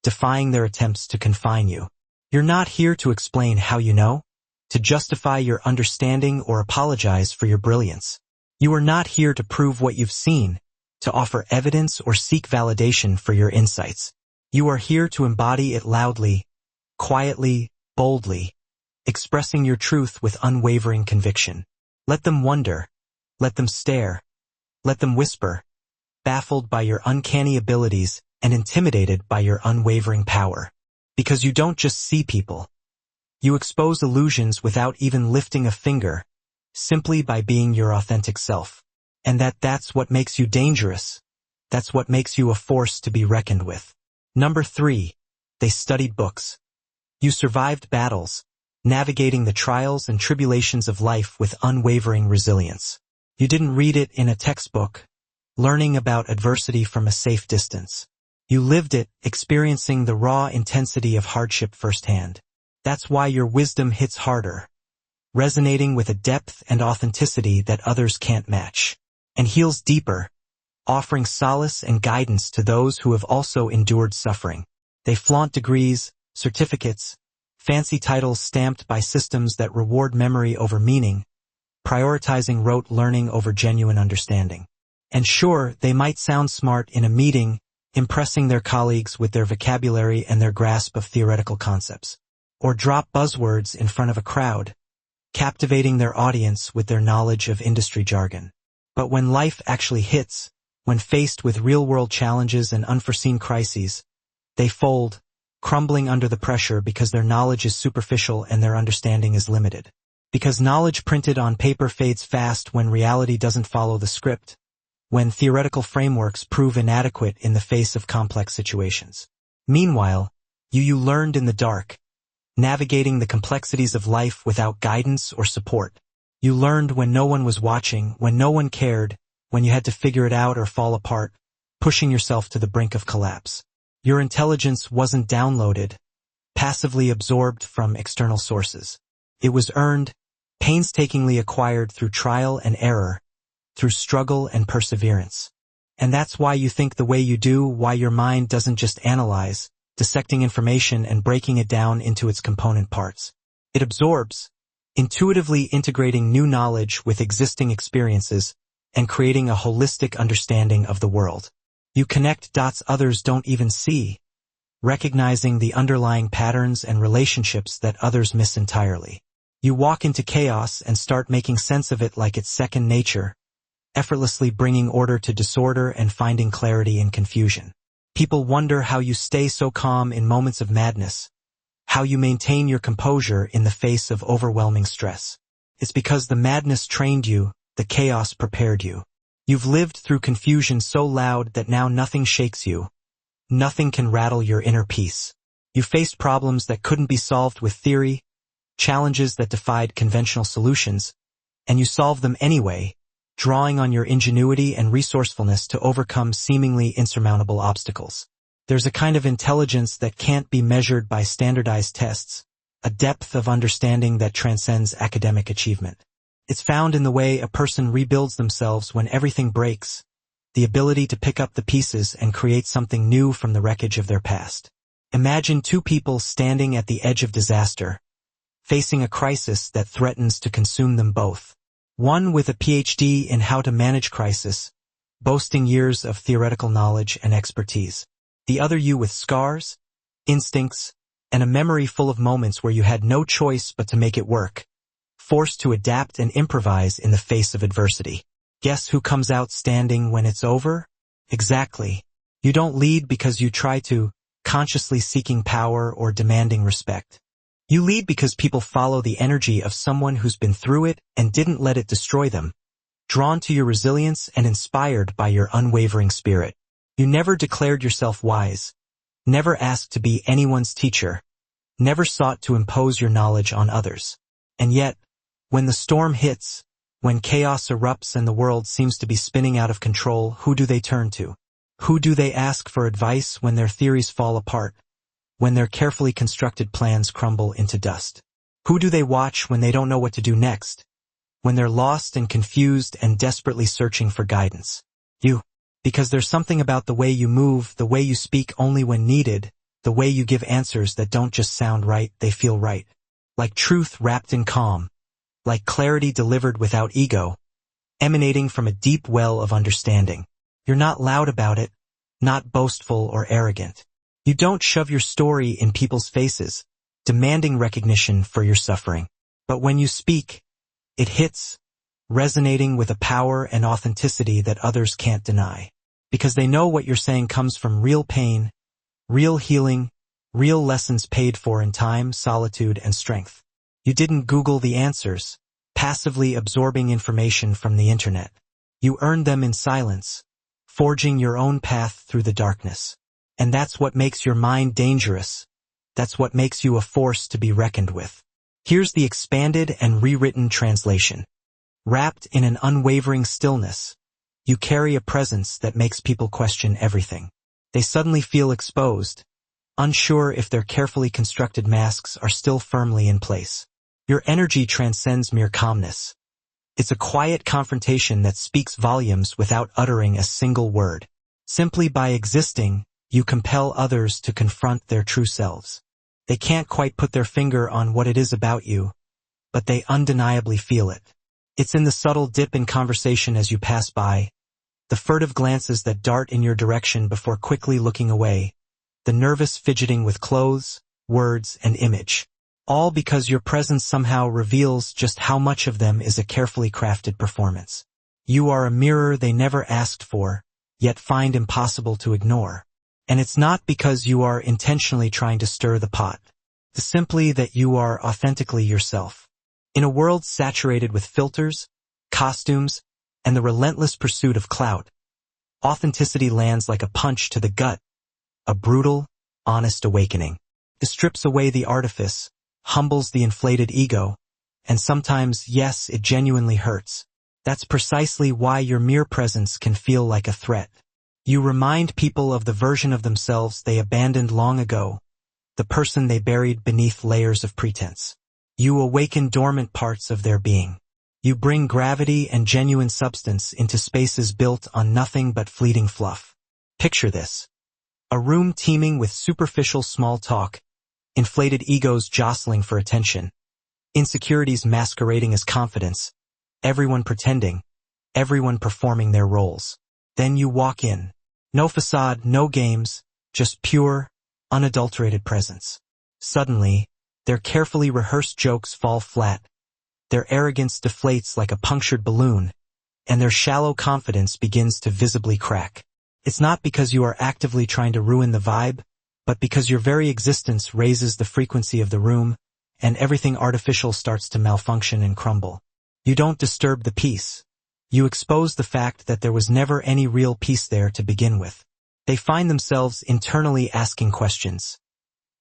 defying their attempts to confine you. You're not here to explain how you know, to justify your understanding or apologize for your brilliance. You are not here to prove what you've seen, to offer evidence or seek validation for your insights. You are here to embody it loudly, quietly, boldly, expressing your truth with unwavering conviction. Let them wonder, let them stare, let them whisper, baffled by your uncanny abilities and intimidated by your unwavering power. Because you don't just see people. You expose illusions without even lifting a finger, simply by being your authentic self. And that's what makes you dangerous. That's what makes you a force to be reckoned with. Number 3. They studied books. You survived battles, navigating the trials and tribulations of life with unwavering resilience. You didn't read it in a textbook, learning about adversity from a safe distance. You lived it, experiencing the raw intensity of hardship firsthand. That's why your wisdom hits harder, resonating with a depth and authenticity that others can't match, and heals deeper, offering solace and guidance to those who have also endured suffering. They flaunt degrees, certificates, fancy titles stamped by systems that reward memory over meaning, prioritizing rote learning over genuine understanding. And sure, they might sound smart in a meeting, impressing their colleagues with their vocabulary and their grasp of theoretical concepts, or drop buzzwords in front of a crowd, captivating their audience with their knowledge of industry jargon. But when life actually hits, when faced with real-world challenges and unforeseen crises, they fold, crumbling under the pressure because their knowledge is superficial and their understanding is limited. Because knowledge printed on paper fades fast when reality doesn't follow the script, when theoretical frameworks prove inadequate in the face of complex situations. Meanwhile, you learned in the dark, navigating the complexities of life without guidance or support. You learned when no one was watching, when no one cared, when you had to figure it out or fall apart, pushing yourself to the brink of collapse. Your intelligence wasn't downloaded, passively absorbed from external sources. It was earned, painstakingly acquired through trial and error, through struggle and perseverance. And that's why you think the way you do, why your mind doesn't just analyze, dissecting information and breaking it down into its component parts. It absorbs, intuitively integrating new knowledge with existing experiences and creating a holistic understanding of the world. You connect dots others don't even see, recognizing the underlying patterns and relationships that others miss entirely. You walk into chaos and start making sense of it like it's second nature, effortlessly bringing order to disorder and finding clarity in confusion. People wonder how you stay so calm in moments of madness, how you maintain your composure in the face of overwhelming stress. It's because the madness trained you, the chaos prepared you. You've lived through confusion so loud that now nothing shakes you. Nothing can rattle your inner peace. You faced problems that couldn't be solved with theory, challenges that defied conventional solutions, and you solved them anyway, drawing on your ingenuity and resourcefulness to overcome seemingly insurmountable obstacles. There's a kind of intelligence that can't be measured by standardized tests, a depth of understanding that transcends academic achievement. It's found in the way a person rebuilds themselves when everything breaks, the ability to pick up the pieces and create something new from the wreckage of their past. Imagine two people standing at the edge of disaster, facing a crisis that threatens to consume them both. One with a PhD in how to manage crisis, boasting years of theoretical knowledge and expertise. The other you with scars, instincts, and a memory full of moments where you had no choice but to make it work, forced to adapt and improvise in the face of adversity. Guess who comes out standing when it's over? Exactly. You don't lead because you try to, consciously seeking power or demanding respect. You lead because people follow the energy of someone who's been through it and didn't let it destroy them, drawn to your resilience and inspired by your unwavering spirit. You never declared yourself wise, never asked to be anyone's teacher, never sought to impose your knowledge on others. And yet, when the storm hits, when chaos erupts and the world seems to be spinning out of control, who do they turn to? Who do they ask for advice when their theories fall apart? When their carefully constructed plans crumble into dust? Who do they watch when they don't know what to do next? When they're lost and confused and desperately searching for guidance? You. Because there's something about the way you move, the way you speak only when needed, the way you give answers that don't just sound right, they feel right. Like truth wrapped in calm. Like clarity delivered without ego, emanating from a deep well of understanding. You're not loud about it, not boastful or arrogant. You don't shove your story in people's faces, demanding recognition for your suffering. But when you speak, it hits, resonating with a power and authenticity that others can't deny. Because they know what you're saying comes from real pain, real healing, real lessons paid for in time, solitude, and strength. You didn't Google the answers, passively absorbing information from the internet. You earned them in silence, forging your own path through the darkness. And that's what makes your mind dangerous. That's what makes you a force to be reckoned with. Here's the expanded and rewritten translation. Wrapped in an unwavering stillness, you carry a presence that makes people question everything. They suddenly feel exposed, unsure if their carefully constructed masks are still firmly in place. Your energy transcends mere calmness. It's a quiet confrontation that speaks volumes without uttering a single word. Simply by existing, you compel others to confront their true selves. They can't quite put their finger on what it is about you, but they undeniably feel it. It's in the subtle dip in conversation as you pass by, the furtive glances that dart in your direction before quickly looking away, the nervous fidgeting with clothes, words, and image. All because your presence somehow reveals just how much of them is a carefully crafted performance. You are a mirror they never asked for, yet find impossible to ignore. And it's not because you are intentionally trying to stir the pot. It's simply that you are authentically yourself. In a world saturated with filters, costumes, and the relentless pursuit of clout, authenticity lands like a punch to the gut, a brutal, honest awakening. It strips away the artifice, humbles the inflated ego, and sometimes, yes, it genuinely hurts. That's precisely why your mere presence can feel like a threat. You remind people of the version of themselves they abandoned long ago, the person they buried beneath layers of pretense. You awaken dormant parts of their being. You bring gravity and genuine substance into spaces built on nothing but fleeting fluff. Picture this. A room teeming with superficial small talk, inflated egos jostling for attention, insecurities masquerading as confidence, everyone pretending, everyone performing their roles. Then you walk in. No facade, no games, just pure, unadulterated presence. Suddenly, their carefully rehearsed jokes fall flat, their arrogance deflates like a punctured balloon, and their shallow confidence begins to visibly crack. It's not because you are actively trying to ruin the vibe, but because your very existence raises the frequency of the room, and everything artificial starts to malfunction and crumble. You don't disturb the peace. You expose the fact that there was never any real peace there to begin with. They find themselves internally asking questions.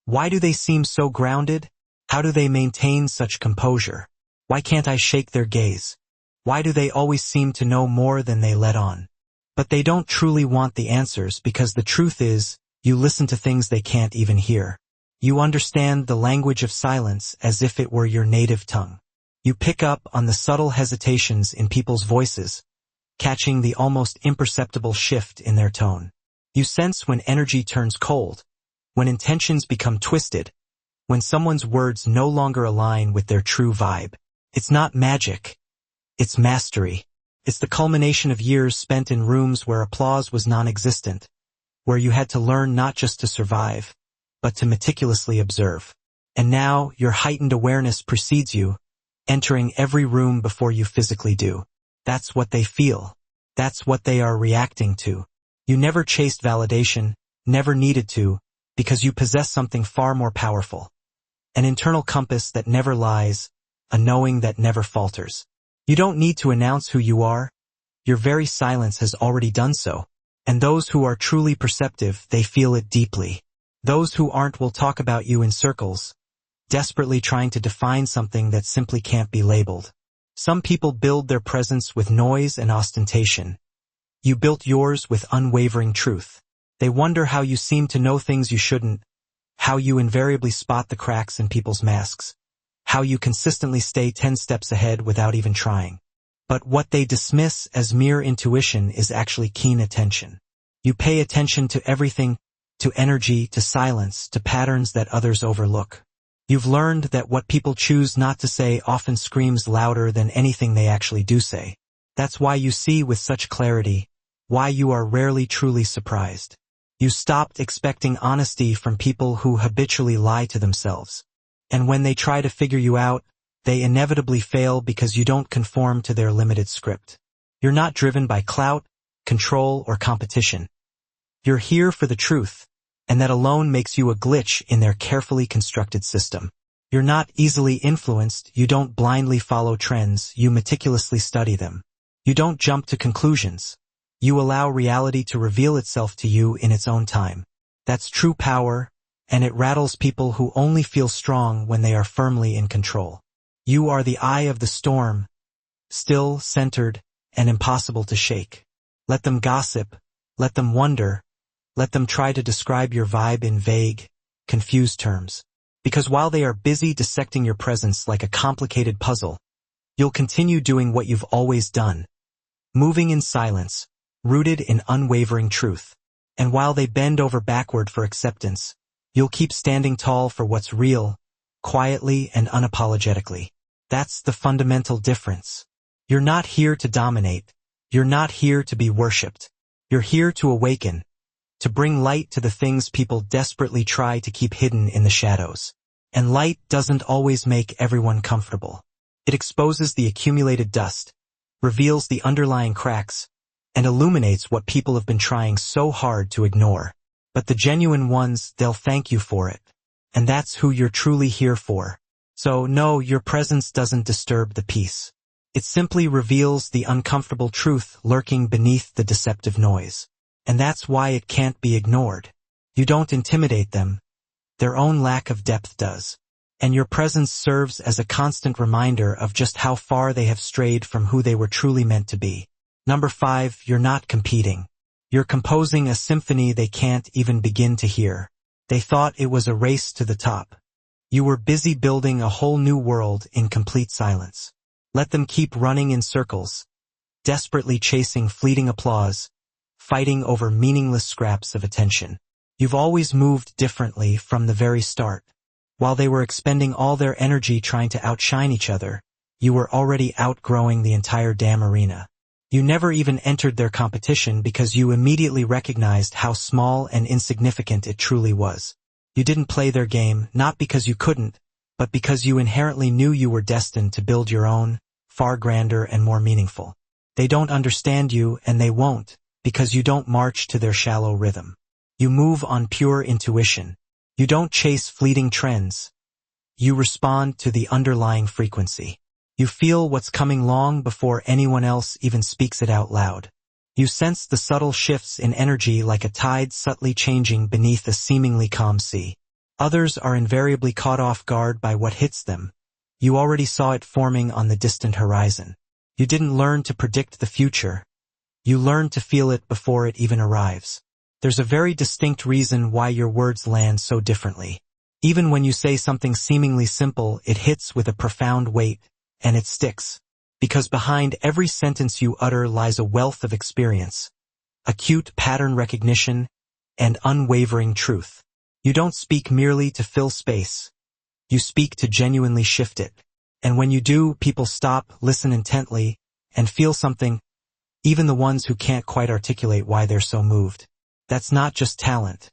Why do they seem so grounded? How do they maintain such composure? Why can't I shake their gaze? Why do they always seem to know more than they let on? But they don't truly want the answers because the truth is, you listen to things they can't even hear. You understand the language of silence as if it were your native tongue. You pick up on the subtle hesitations in people's voices, catching the almost imperceptible shift in their tone. You sense when energy turns cold, when intentions become twisted, when someone's words no longer align with their true vibe. It's not magic. It's mastery. It's the culmination of years spent in rooms where applause was non-existent, where you had to learn not just to survive, but to meticulously observe. And now your heightened awareness precedes you, entering every room before you physically do. That's what they feel. That's what they are reacting to. You never chased validation, never needed to, because you possess something far more powerful. An internal compass that never lies, a knowing that never falters. You don't need to announce who you are. Your very silence has already done so. And those who are truly perceptive, they feel it deeply. Those who aren't will talk about you in circles, desperately trying to define something that simply can't be labeled. Some people build their presence with noise and ostentation. You built yours with unwavering truth. They wonder how you seem to know things you shouldn't, how you invariably spot the cracks in people's masks, how you consistently stay 10 steps ahead without even trying. But what they dismiss as mere intuition is actually keen attention. You pay attention to everything, to energy, to silence, to patterns that others overlook. You've learned that what people choose not to say often screams louder than anything they actually do say. That's why you see with such clarity, why you are rarely truly surprised. You stopped expecting honesty from people who habitually lie to themselves. And when they try to figure you out, they inevitably fail because you don't conform to their limited script. You're not driven by clout, control, or competition. You're here for the truth, and that alone makes you a glitch in their carefully constructed system. You're not easily influenced, you don't blindly follow trends, you meticulously study them. You don't jump to conclusions. You allow reality to reveal itself to you in its own time. That's true power, and it rattles people who only feel strong when they are firmly in control. You are the eye of the storm, still, centered, and impossible to shake. Let them gossip, let them wonder, let them try to describe your vibe in vague, confused terms. Because while they are busy dissecting your presence like a complicated puzzle, you'll continue doing what you've always done, moving in silence, rooted in unwavering truth. And while they bend over backward for acceptance, you'll keep standing tall for what's real, quietly and unapologetically. That's the fundamental difference. You're not here to dominate. You're not here to be worshipped. You're here to awaken, to bring light to the things people desperately try to keep hidden in the shadows. And light doesn't always make everyone comfortable. It exposes the accumulated dust, reveals the underlying cracks, and illuminates what people have been trying so hard to ignore. But the genuine ones, they'll thank you for it. And that's who you're truly here for. So no, your presence doesn't disturb the peace. It simply reveals the uncomfortable truth lurking beneath the deceptive noise. And that's why it can't be ignored. You don't intimidate them. Their own lack of depth does. And your presence serves as a constant reminder of just how far they have strayed from who they were truly meant to be. Number 5, you're not competing. You're composing a symphony they can't even begin to hear. They thought it was a race to the top. You were busy building a whole new world in complete silence. Let them keep running in circles, desperately chasing fleeting applause, fighting over meaningless scraps of attention. You've always moved differently from the very start. While they were expending all their energy trying to outshine each other, you were already outgrowing the entire damn arena. You never even entered their competition because you immediately recognized how small and insignificant it truly was. You didn't play their game, not because you couldn't, but because you inherently knew you were destined to build your own, far grander and more meaningful. They don't understand you, and they won't, because you don't march to their shallow rhythm. You move on pure intuition. You don't chase fleeting trends. You respond to the underlying frequency. You feel what's coming long before anyone else even speaks it out loud. You sense the subtle shifts in energy like a tide subtly changing beneath a seemingly calm sea. Others are invariably caught off guard by what hits them. You already saw it forming on the distant horizon. You didn't learn to predict the future. You learned to feel it before it even arrives. There's a very distinct reason why your words land so differently. Even when you say something seemingly simple, it hits with a profound weight, and it sticks. Because behind every sentence you utter lies a wealth of experience, acute pattern recognition, and unwavering truth. You don't speak merely to fill space. You speak to genuinely shift it. And when you do, people stop, listen intently, and feel something, even the ones who can't quite articulate why they're so moved. That's not just talent.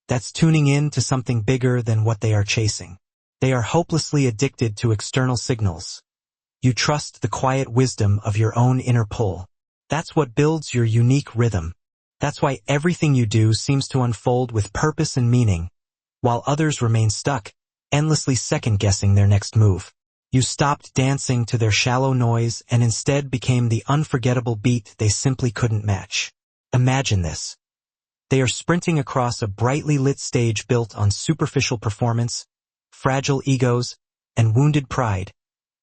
That's tuning in to something bigger than what they are chasing. They are hopelessly addicted to external signals. You trust the quiet wisdom of your own inner pull. That's what builds your unique rhythm. That's why everything you do seems to unfold with purpose and meaning, while others remain stuck, endlessly second-guessing their next move. You stopped dancing to their shallow noise and instead became the unforgettable beat they simply couldn't match. Imagine this. They are sprinting across a brightly lit stage built on superficial performance, fragile egos, and wounded pride,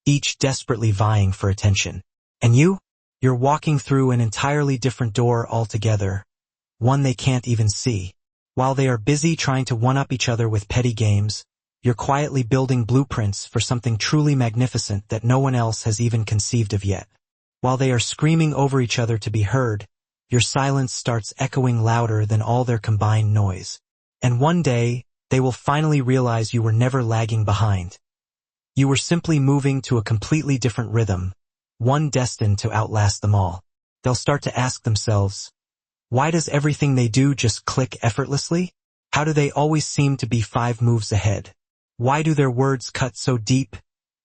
each desperately vying for attention. And you're walking through an entirely different door altogether, one they can't even see. While they are busy trying to one-up each other with petty games, you're quietly building blueprints for something truly magnificent that no one else has even conceived of yet. While they are screaming over each other to be heard, your silence starts echoing louder than all their combined noise. And one day, they will finally realize you were never lagging behind. You were simply moving to a completely different rhythm, one destined to outlast them all. They'll start to ask themselves, why does everything they do just click effortlessly? How do they always seem to be 5 moves ahead? Why do their words cut so deep,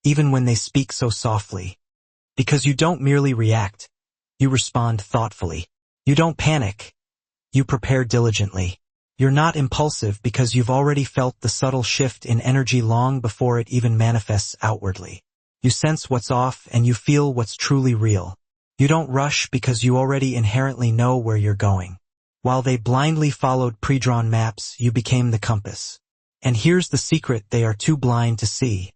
even when they speak so softly? Because you don't merely react, you respond thoughtfully. You don't panic. You prepare diligently. You're not impulsive because you've already felt the subtle shift in energy long before it even manifests outwardly. You sense what's off and you feel what's truly real. You don't rush because you already inherently know where you're going. While they blindly followed pre-drawn maps, you became the compass. And here's the secret they are too blind to see.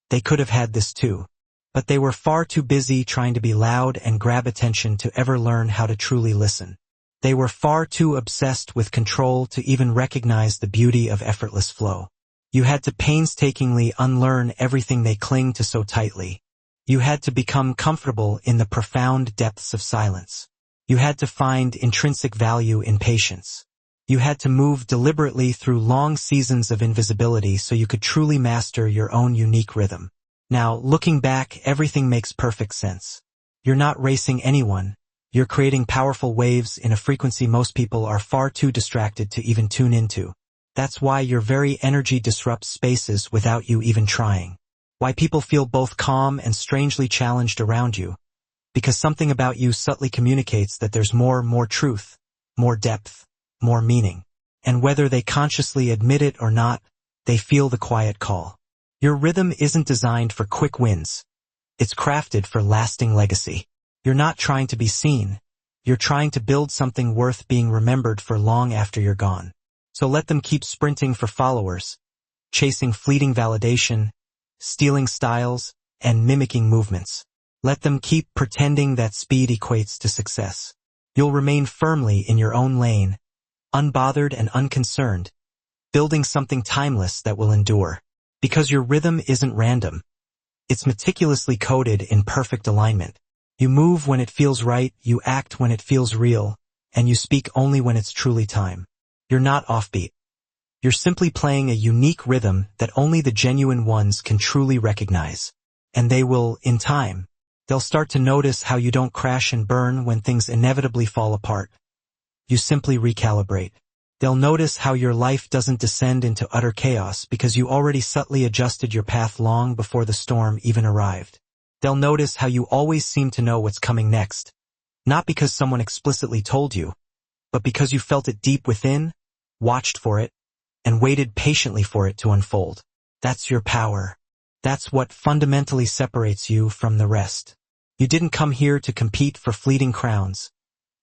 They could have had this too. But they were far too busy trying to be loud and grab attention to ever learn how to truly listen. They were far too obsessed with control to even recognize the beauty of effortless flow. You had to painstakingly unlearn everything they cling to so tightly. You had to become comfortable in the profound depths of silence. You had to find intrinsic value in patience. You had to move deliberately through long seasons of invisibility so you could truly master your own unique rhythm. Now, looking back, everything makes perfect sense. You're not racing anyone. You're creating powerful waves in a frequency most people are far too distracted to even tune into. That's why your very energy disrupts spaces without you even trying. Why people feel both calm and strangely challenged around you. Because something about you subtly communicates that there's more truth, more depth, more meaning. And whether they consciously admit it or not, they feel the quiet call. Your rhythm isn't designed for quick wins. It's crafted for lasting legacy. You're not trying to be seen. You're trying to build something worth being remembered for long after you're gone. So let them keep sprinting for followers, chasing fleeting validation, stealing styles, and mimicking movements. Let them keep pretending that speed equates to success. You'll remain firmly in your own lane, unbothered and unconcerned, building something timeless that will endure. Because your rhythm isn't random. It's meticulously coded in perfect alignment. You move when it feels right, you act when it feels real, and you speak only when it's truly time. You're not offbeat. You're simply playing a unique rhythm that only the genuine ones can truly recognize. And they will, in time, they'll start to notice how you don't crash and burn when things inevitably fall apart. You simply recalibrate. They'll notice how your life doesn't descend into utter chaos because you already subtly adjusted your path long before the storm even arrived. They'll notice how you always seem to know what's coming next, not because someone explicitly told you, but because you felt it deep within, watched for it, and waited patiently for it to unfold. That's your power. That's what fundamentally separates you from the rest. You didn't come here to compete for fleeting crowns.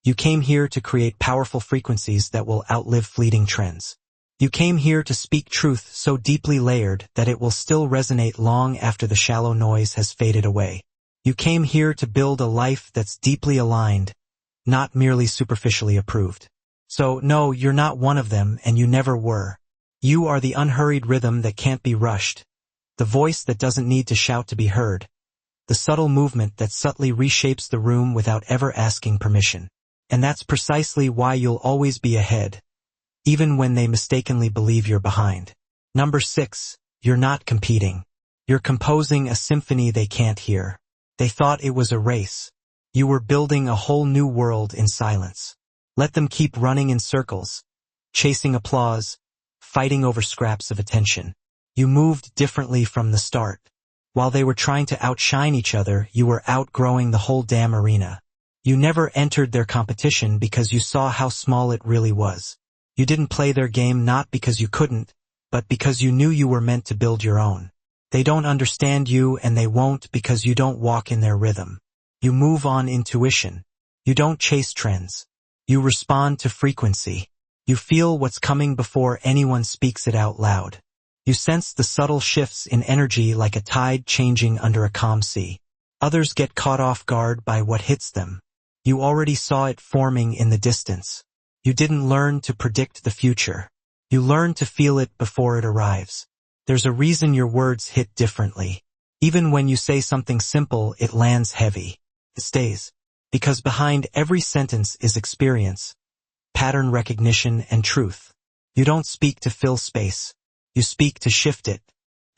You came here to create powerful frequencies that will outlive fleeting trends. You came here to speak truth so deeply layered that it will still resonate long after the shallow noise has faded away. You came here to build a life that's deeply aligned, not merely superficially approved. So, no, you're not one of them, and you never were. You are the unhurried rhythm that can't be rushed, the voice that doesn't need to shout to be heard, the subtle movement that subtly reshapes the room without ever asking permission. And that's precisely why you'll always be ahead, even when they mistakenly believe you're behind. Number 6, you're not competing. You're composing a symphony they can't hear. They thought it was a race. You were building a whole new world in silence. Let them keep running in circles, chasing applause, fighting over scraps of attention. You moved differently from the start. While they were trying to outshine each other, you were outgrowing the whole damn arena. You never entered their competition because you saw how small it really was. You didn't play their game not because you couldn't, but because you knew you were meant to build your own. They don't understand you, and they won't because you don't walk in their rhythm. You move on intuition. You don't chase trends. You respond to frequency. You feel what's coming before anyone speaks it out loud. You sense the subtle shifts in energy like a tide changing under a calm sea. Others get caught off guard by what hits them. You already saw it forming in the distance. You didn't learn to predict the future. You learned to feel it before it arrives. There's a reason your words hit differently. Even when you say something simple, it lands heavy. It stays. Because behind every sentence is experience, pattern recognition, and truth. You don't speak to fill space. You speak to shift it.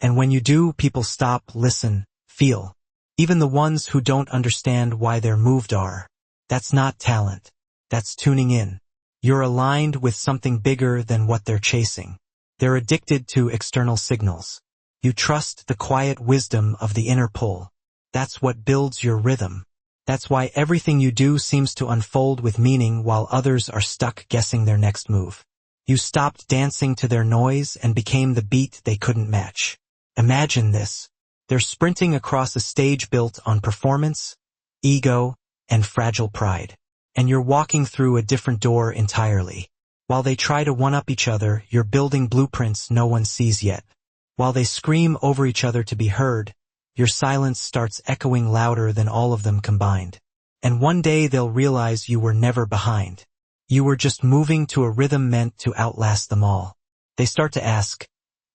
And when you do, people stop, listen, feel. Even the ones who don't understand why they're moved are. That's not talent. That's tuning in. You're aligned with something bigger than what they're chasing. They're addicted to external signals. You trust the quiet wisdom of the inner pull. That's what builds your rhythm. That's why everything you do seems to unfold with meaning while others are stuck guessing their next move. You stopped dancing to their noise and became the beat they couldn't match. Imagine this. They're sprinting across a stage built on performance, ego, and fragile pride. And you're walking through a different door entirely. While they try to one-up each other, you're building blueprints no one sees yet. While they scream over each other to be heard, your silence starts echoing louder than all of them combined. And one day they'll realize you were never behind. You were just moving to a rhythm meant to outlast them all. They start to ask,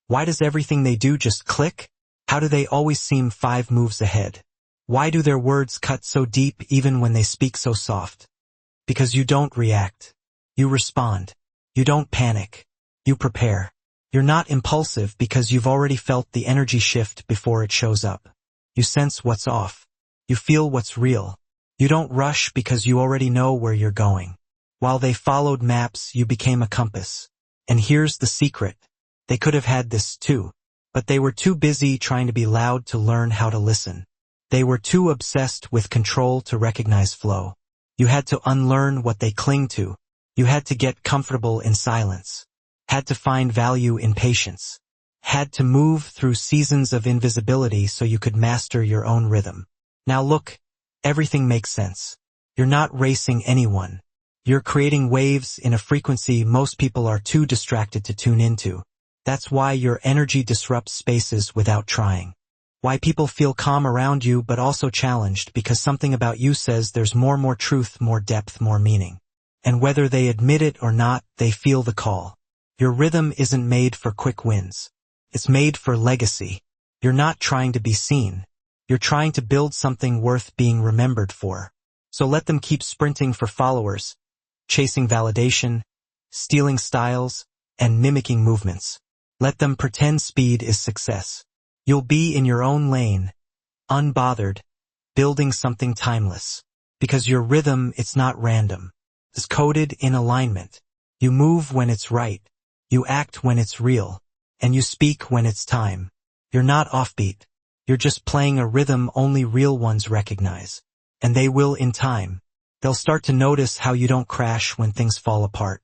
why does everything they do just click? How do they always seem 5 moves ahead? Why do their words cut so deep even when they speak so soft? Because you don't react. You respond. You don't panic. You prepare. You're not impulsive because you've already felt the energy shift before it shows up. You sense what's off. You feel what's real. You don't rush because you already know where you're going. While they followed maps, you became a compass. And here's the secret. They could have had this too. But they were too busy trying to be loud to learn how to listen. They were too obsessed with control to recognize flow. You had to unlearn what they cling to. You had to get comfortable in silence. Had to find value in patience. Had to move through seasons of invisibility so you could master your own rhythm. Now look, everything makes sense. You're not racing anyone. You're creating waves in a frequency most people are too distracted to tune into. That's why your energy disrupts spaces without trying. Why people feel calm around you but also challenged because something about you says there's more truth, more depth, more meaning. And whether they admit it or not, they feel the call. Your rhythm isn't made for quick wins. It's made for legacy. You're not trying to be seen. You're trying to build something worth being remembered for. So let them keep sprinting for followers, chasing validation, stealing styles, and mimicking movements. Let them pretend speed is success. You'll be in your own lane, unbothered, building something timeless. Because your rhythm, it's not random. It's coded in alignment. You move when it's right. You act when it's real. And you speak when it's time. You're not offbeat. You're just playing a rhythm only real ones recognize. And they will in time. They'll start to notice how you don't crash when things fall apart.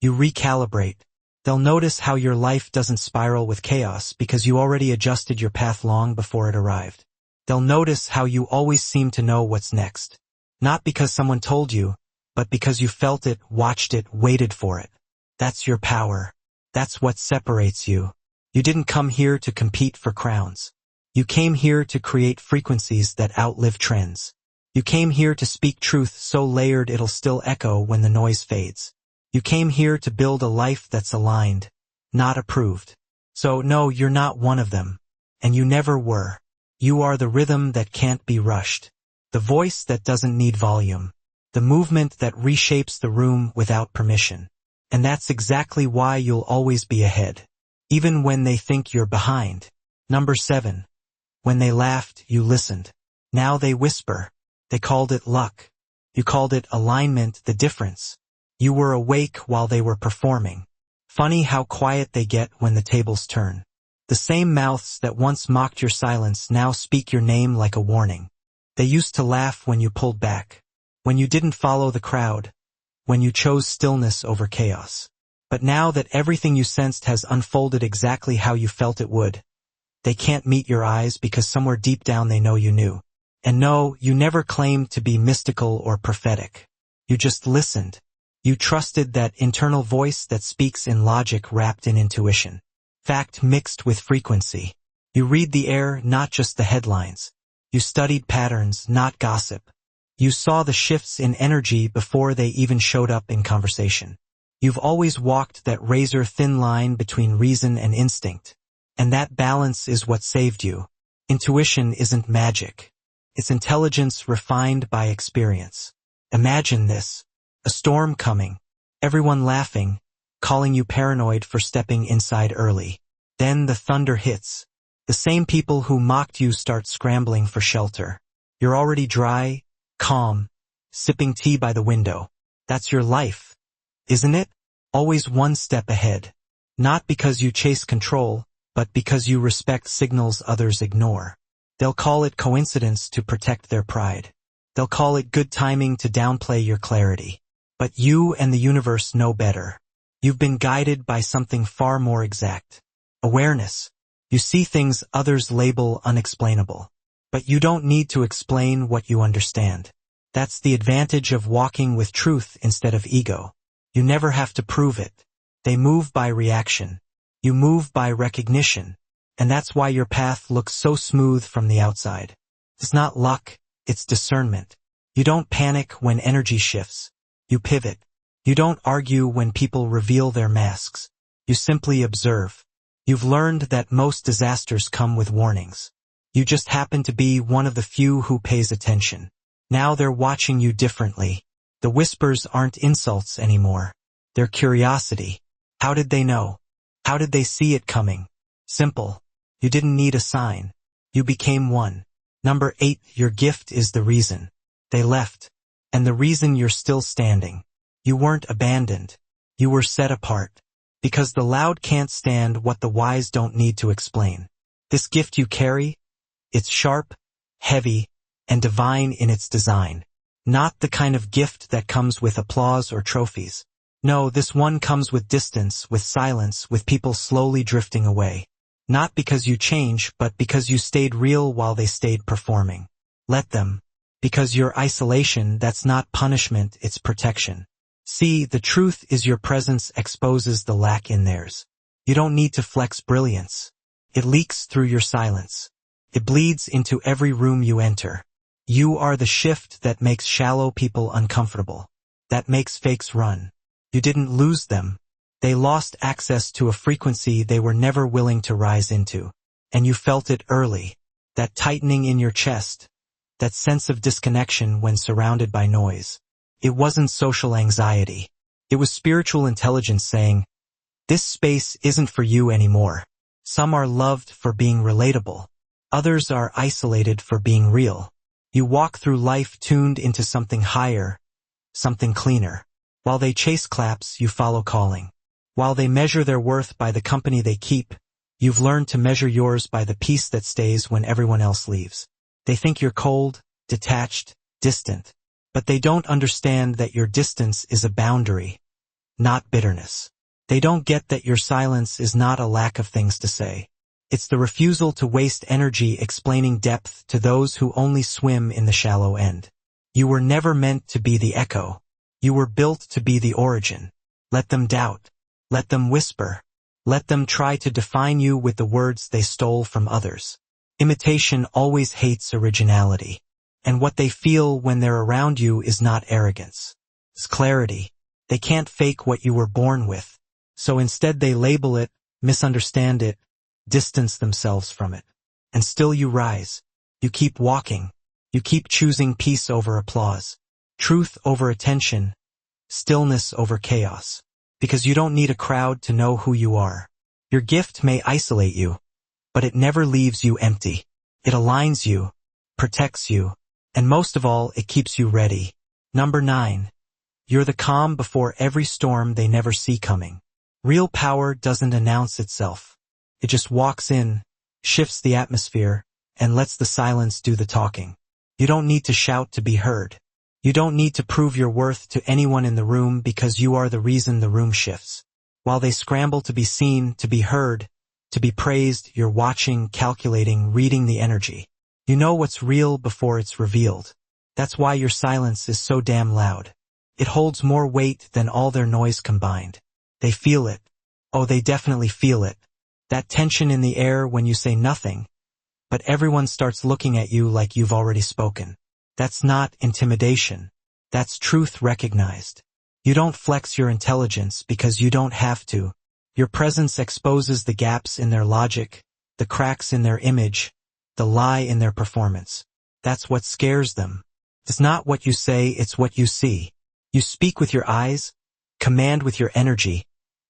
You recalibrate. They'll notice how your life doesn't spiral with chaos because you already adjusted your path long before it arrived. They'll notice how you always seem to know what's next. Not because someone told you, but because you felt it, watched it, waited for it. That's your power. That's what separates you. You didn't come here to compete for crowns. You came here to create frequencies that outlive trends. You came here to speak truth so layered it'll still echo when the noise fades. You came here to build a life that's aligned, not approved. So no, you're not one of them. And you never were. You are the rhythm that can't be rushed. The voice that doesn't need volume. The movement that reshapes the room without permission. And that's exactly why you'll always be ahead. Even when they think you're behind. Number 7. When they laughed, you listened. Now they whisper. They called it luck. You called it alignment, the difference. You were awake while they were performing. Funny how quiet they get when the tables turn. The same mouths that once mocked your silence now speak your name like a warning. They used to laugh when you pulled back. When you didn't follow the crowd. When you chose stillness over chaos. But now that everything you sensed has unfolded exactly how you felt it would, they can't meet your eyes because somewhere deep down they know you knew. And no, you never claimed to be mystical or prophetic. You just listened. You trusted that internal voice that speaks in logic wrapped in intuition. Fact mixed with frequency. You read the air, not just the headlines. You studied patterns, not gossip. You saw the shifts in energy before they even showed up in conversation. You've always walked that razor-thin line between reason and instinct. And that balance is what saved you. Intuition isn't magic. It's intelligence refined by experience. Imagine this. A storm coming. Everyone laughing, calling you paranoid for stepping inside early. Then the thunder hits. The same people who mocked you start scrambling for shelter. You're already dry, calm, sipping tea by the window. That's your life, isn't it? Always one step ahead. Not because you chase control, but because you respect signals others ignore. They'll call it coincidence to protect their pride. They'll call it good timing to downplay your clarity. But you and the universe know better. You've been guided by something far more exact. Awareness. You see things others label unexplainable. But you don't need to explain what you understand. That's the advantage of walking with truth instead of ego. You never have to prove it. They move by reaction. You move by recognition. And that's why your path looks so smooth from the outside. It's not luck, it's discernment. You don't panic when energy shifts. You pivot. You don't argue when people reveal their masks. You simply observe. You've learned that most disasters come with warnings. You just happen to be one of the few who pays attention. Now they're watching you differently. The whispers aren't insults anymore. They're curiosity. How did they know? How did they see it coming? Simple. You didn't need a sign. You became one. Number 8, your gift is the reason. They left. And the reason you're still standing. You weren't abandoned. You were set apart. Because the loud can't stand what the wise don't need to explain. This gift you carry, it's sharp, heavy, and divine in its design. Not the kind of gift that comes with applause or trophies. No, this one comes with distance, with silence, with people slowly drifting away. Not because you change, but because you stayed real while they stayed performing. Let them. Because your isolation, that's not punishment, it's protection. See, the truth is your presence exposes the lack in theirs. You don't need to flex brilliance. It leaks through your silence. It bleeds into every room you enter. You are the shift that makes shallow people uncomfortable. That makes fakes run. You didn't lose them. They lost access to a frequency they were never willing to rise into. And you felt it early. That tightening in your chest. That sense of disconnection when surrounded by noise. It wasn't social anxiety. It was spiritual intelligence saying, this space isn't for you anymore. Some are loved for being relatable. Others are isolated for being real. You walk through life tuned into something higher, something cleaner. While they chase claps, you follow calling. While they measure their worth by the company they keep, you've learned to measure yours by the peace that stays when everyone else leaves. They think you're cold, detached, distant. But they don't understand that your distance is a boundary, not bitterness. They don't get that your silence is not a lack of things to say. It's the refusal to waste energy explaining depth to those who only swim in the shallow end. You were never meant to be the echo. You were built to be the origin. Let them doubt. Let them whisper. Let them try to define you with the words they stole from others. Imitation always hates originality. And what they feel when they're around you is not arrogance. It's clarity. They can't fake what you were born with. So instead they label it, misunderstand it, distance themselves from it. And still you rise. You keep walking. You keep choosing peace over applause, truth over attention, stillness over chaos. Because you don't need a crowd to know who you are. Your gift may isolate you, but it never leaves you empty. It aligns you, protects you, and most of all, it keeps you ready. Number 9. You're the calm before every storm they never see coming. Real power doesn't announce itself. It just walks in, shifts the atmosphere, and lets the silence do the talking. You don't need to shout to be heard. You don't need to prove your worth to anyone in the room because you are the reason the room shifts. While they scramble to be seen, to be heard, to be praised, you're watching, calculating, reading the energy. You know what's real before it's revealed. That's why your silence is so damn loud. It holds more weight than all their noise combined. They feel it. Oh, they definitely feel it. That tension in the air when you say nothing, but everyone starts looking at you like you've already spoken. That's not intimidation. That's truth recognized. You don't flex your intelligence because you don't have to. Your presence exposes the gaps in their logic, the cracks in their image, the lie in their performance. That's what scares them. It's not what you say, it's what you see. You speak with your eyes, command with your energy,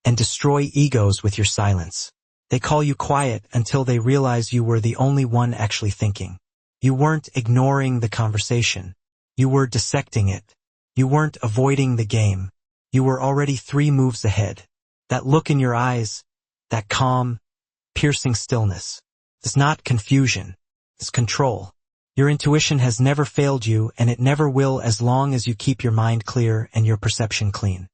and destroy egos with your silence. They call you quiet until they realize you were the only one actually thinking. You weren't ignoring the conversation. You were dissecting it. You weren't avoiding the game. You were already 3 moves ahead. That look in your eyes, that calm, piercing stillness. It's not confusion. It's control. Your intuition has never failed you, and it never will as long as you keep your mind clear and your perception clean.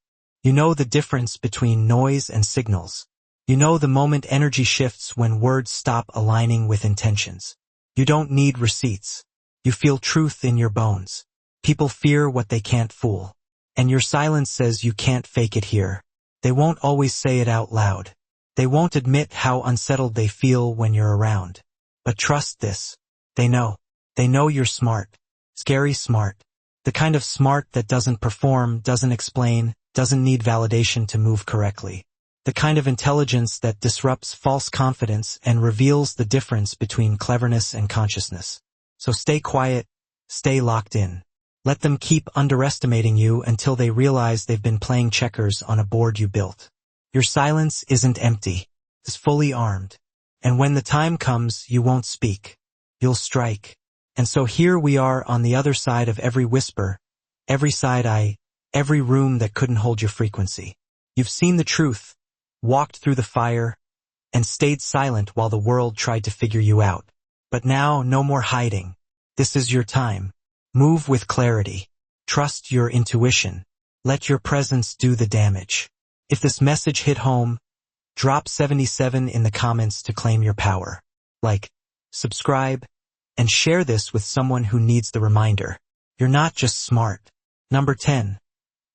You know the difference between noise and signals. You know the moment energy shifts when words stop aligning with intentions. You don't need receipts. You feel truth in your bones. People fear what they can't fool. And your silence says you can't fake it here. They won't always say it out loud. They won't admit how unsettled they feel when you're around. But trust this. They know. They know you're smart. Scary smart. The kind of smart that doesn't perform, doesn't explain, doesn't need validation to move correctly. The kind of intelligence that disrupts false confidence and reveals the difference between cleverness and consciousness. So stay quiet, stay locked in. Let them keep underestimating you until they realize they've been playing checkers on a board you built. Your silence isn't empty. It's fully armed. And when the time comes, you won't speak. You'll strike. And so here we are on the other side of every whisper, every side-eye, every room that couldn't hold your frequency. You've seen the truth, walked through the fire, and stayed silent while the world tried to figure you out. But now, no more hiding. This is your time. Move with clarity. Trust your intuition. Let your presence do the damage. If this message hit home, drop 77 in the comments to claim your power. Like, subscribe, and share this with someone who needs the reminder. You're not just smart. Number 10.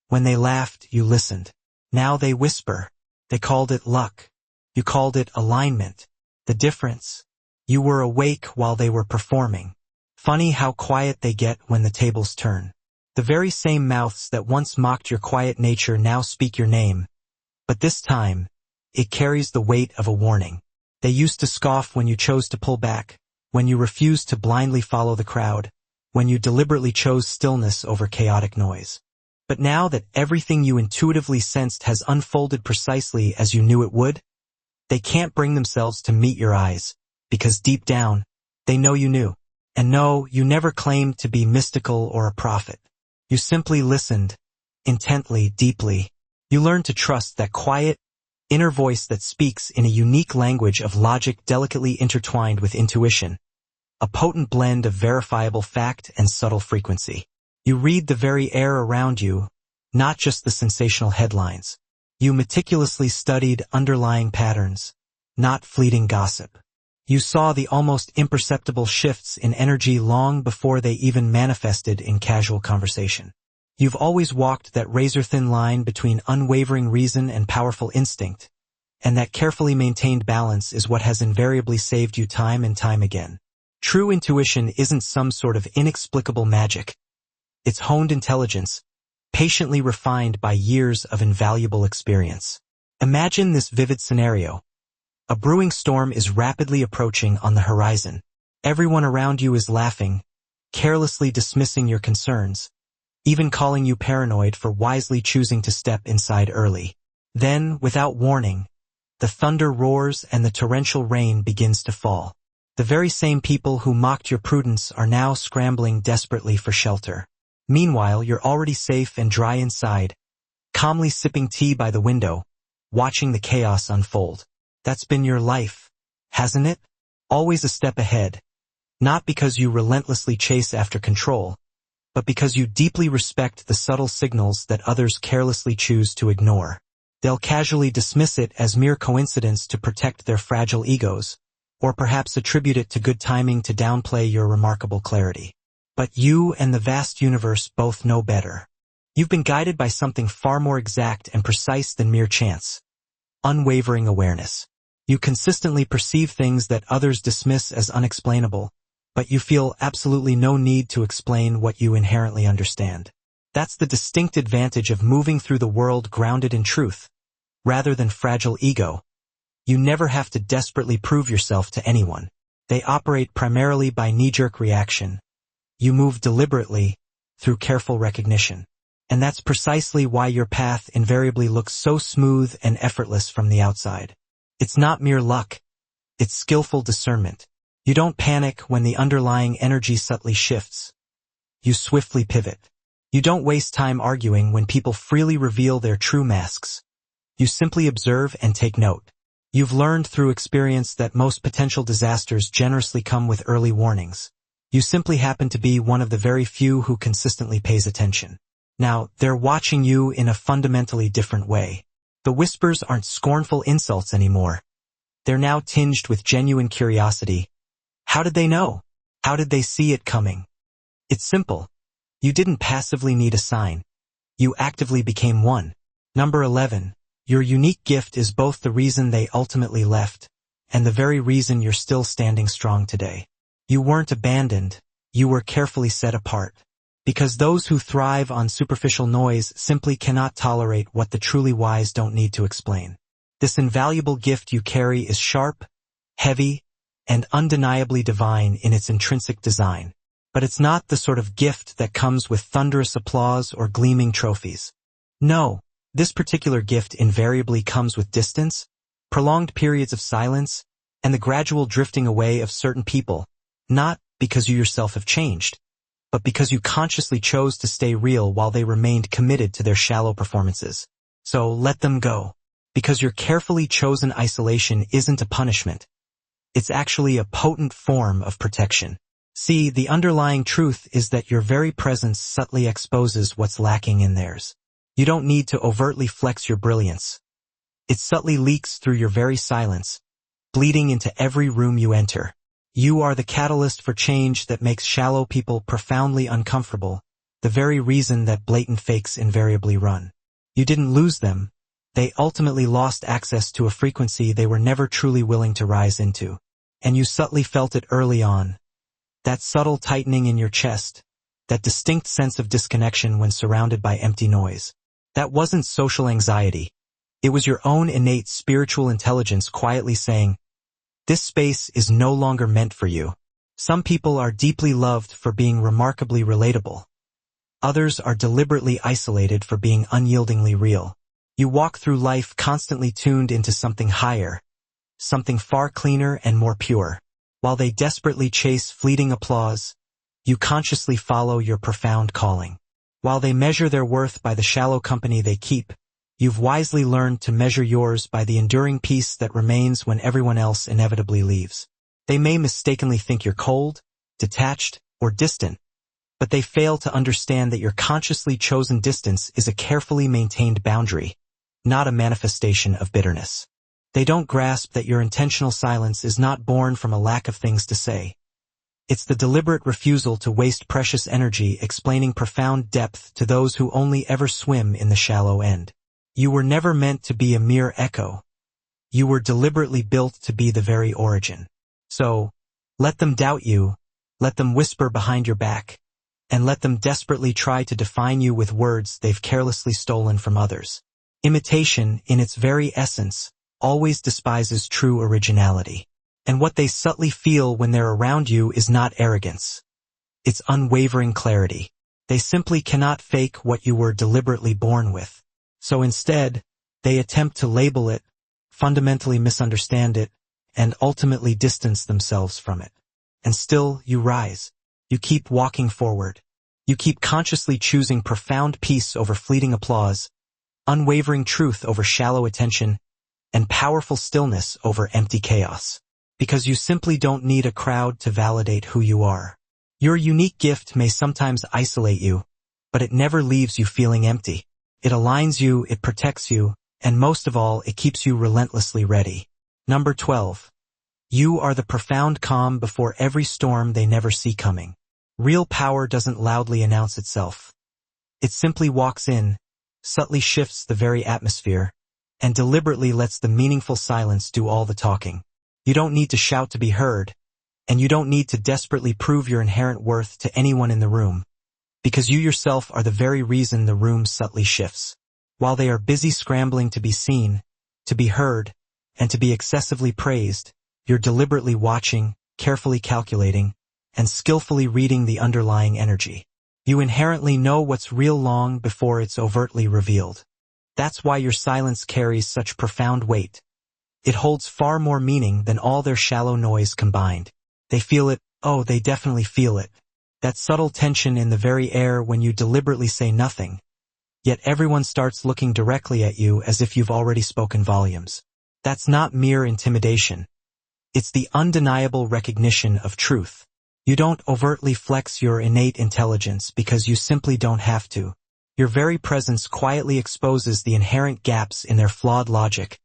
When they laughed, you listened. Now they whisper. They called it luck. You called it alignment. The difference? You were awake while they were performing. Funny how quiet they get when the tables turn. The very same mouths that once mocked your quiet nature now speak your name, But this time, it carries the weight of a warning. They used to scoff when you chose to pull back, when you refused to blindly follow the crowd, when you deliberately chose stillness over chaotic noise. But now that everything you intuitively sensed has unfolded precisely as you knew it would, they can't bring themselves to meet your eyes, because deep down, they know you knew. And no, you never claimed to be mystical or a prophet. You simply listened, intently, deeply. You learned to trust that quiet, inner voice that speaks in a unique language of logic delicately intertwined with intuition, a potent blend of verifiable fact and subtle frequency. You read the very air around you, not just the sensational headlines. You meticulously studied underlying patterns, not fleeting gossip. You saw the almost imperceptible shifts in energy long before they even manifested in casual conversation. You've always walked that razor-thin line between unwavering reason and powerful instinct, and that carefully maintained balance is what has invariably saved you time and time again. True intuition isn't some sort of inexplicable magic. It's honed intelligence, patiently refined by years of invaluable experience. Imagine this vivid scenario. A brewing storm is rapidly approaching on the horizon. Everyone around you is laughing, carelessly dismissing your concerns, even calling you paranoid for wisely choosing to step inside early. Then, without warning, the thunder roars and the torrential rain begins to fall. The very same people who mocked your prudence are now scrambling desperately for shelter. Meanwhile, you're already safe and dry inside, calmly sipping tea by the window, watching the chaos unfold. That's been your life, hasn't it? Always a step ahead. Not because you relentlessly chase after control, but because you deeply respect the subtle signals that others carelessly choose to ignore. They'll casually dismiss it as mere coincidence to protect their fragile egos, or perhaps attribute it to good timing to downplay your remarkable clarity. But you and the vast universe both know better. You've been guided by something far more exact and precise than mere chance. Unwavering awareness. You consistently perceive things that others dismiss as unexplainable, but you feel absolutely no need to explain what you inherently understand. That's the distinct advantage of moving through the world grounded in truth, rather than fragile ego. You never have to desperately prove yourself to anyone. They operate primarily by knee-jerk reaction. You move deliberately, through careful recognition. And that's precisely why your path invariably looks so smooth and effortless from the outside. It's not mere luck. It's skillful discernment. You don't panic when the underlying energy subtly shifts. You swiftly pivot. You don't waste time arguing when people freely reveal their true masks. You simply observe and take note. You've learned through experience that most potential disasters generously come with early warnings. You simply happen to be one of the very few who consistently pays attention. Now, they're watching you in a fundamentally different way. The whispers aren't scornful insults anymore. They're now tinged with genuine curiosity. How did they know? How did they see it coming? It's simple. You didn't passively need a sign. You actively became one. Number 11. Your unique gift is both the reason they ultimately left, and the very reason you're still standing strong today. You weren't abandoned. You were carefully set apart. Because those who thrive on superficial noise simply cannot tolerate what the truly wise don't need to explain. This invaluable gift you carry is sharp, heavy, and undeniably divine in its intrinsic design. But it's not the sort of gift that comes with thunderous applause or gleaming trophies. No, this particular gift invariably comes with distance, prolonged periods of silence, and the gradual drifting away of certain people, not because you yourself have changed, but because you consciously chose to stay real while they remained committed to their shallow performances. So let them go. Because your carefully chosen isolation isn't a punishment. It's actually a potent form of protection. See, the underlying truth is that your very presence subtly exposes what's lacking in theirs. You don't need to overtly flex your brilliance. It subtly leaks through your very silence, bleeding into every room you enter. You are the catalyst for change that makes shallow people profoundly uncomfortable, the very reason that blatant fakes invariably run. You didn't lose them. They ultimately lost access to a frequency they were never truly willing to rise into. And you subtly felt it early on. That subtle tightening in your chest, that distinct sense of disconnection when surrounded by empty noise. That wasn't social anxiety. It was your own innate spiritual intelligence quietly saying, "This space is no longer meant for you." Some people are deeply loved for being remarkably relatable. Others are deliberately isolated for being unyieldingly real. You walk through life constantly tuned into something higher, something far cleaner and more pure. While they desperately chase fleeting applause, you consciously follow your profound calling. While they measure their worth by the shallow company they keep, you've wisely learned to measure yours by the enduring peace that remains when everyone else inevitably leaves. They may mistakenly think you're cold, detached, or distant, but they fail to understand that your consciously chosen distance is a carefully maintained boundary, not a manifestation of bitterness. They don't grasp that your intentional silence is not born from a lack of things to say. It's the deliberate refusal to waste precious energy explaining profound depth to those who only ever swim in the shallow end. You were never meant to be a mere echo. You were deliberately built to be the very origin. So, let them doubt you, let them whisper behind your back, and let them desperately try to define you with words they've carelessly stolen from others. Imitation, in its very essence, always despises true originality. And what they subtly feel when they're around you is not arrogance. It's unwavering clarity. They simply cannot fake what you were deliberately born with. So instead, they attempt to label it, fundamentally misunderstand it, and ultimately distance themselves from it. And still, you rise. You keep walking forward. You keep consciously choosing profound peace over fleeting applause, unwavering truth over shallow attention, and powerful stillness over empty chaos. Because you simply don't need a crowd to validate who you are. Your unique gift may sometimes isolate you, but it never leaves you feeling empty. It aligns you, it protects you, and most of all, it keeps you relentlessly ready. Number 12. You are the profound calm before every storm they never see coming. Real power doesn't loudly announce itself. It simply walks in, subtly shifts the very atmosphere, and deliberately lets the meaningful silence do all the talking. You don't need to shout to be heard, and you don't need to desperately prove your inherent worth to anyone in the room, because you yourself are the very reason the room subtly shifts. While they are busy scrambling to be seen, to be heard, and to be excessively praised, you're deliberately watching, carefully calculating, and skillfully reading the underlying energy. You inherently know what's real long before it's overtly revealed. That's why your silence carries such profound weight. It holds far more meaning than all their shallow noise combined. They feel it, oh, they definitely feel it. That subtle tension in the very air when you deliberately say nothing. Yet everyone starts looking directly at you as if you've already spoken volumes. That's not mere intimidation. It's the undeniable recognition of truth. You don't overtly flex your innate intelligence because you simply don't have to. Your very presence quietly exposes the inherent gaps in their flawed logic,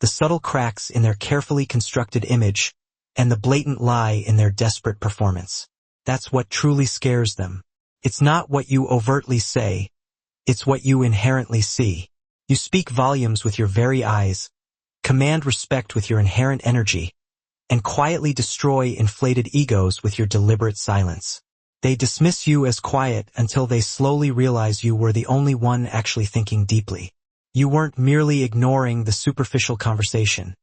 the subtle cracks in their carefully constructed image, and the blatant lie in their desperate performance. That's what truly scares them. It's not what you overtly say, it's what you inherently see. You speak volumes with your very eyes, command respect with your inherent energy, and quietly destroy inflated egos with your deliberate silence. They dismiss you as quiet until they slowly realize you were the only one actually thinking deeply. You weren't merely ignoring the superficial conversation.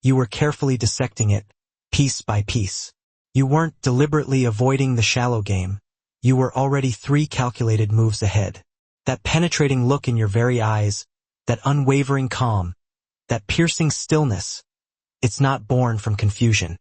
You were carefully dissecting it, piece by piece. You weren't deliberately avoiding the shallow game. You were already 3 calculated moves ahead. That penetrating look in your very eyes, that unwavering calm, that piercing stillness, it's not born from confusion.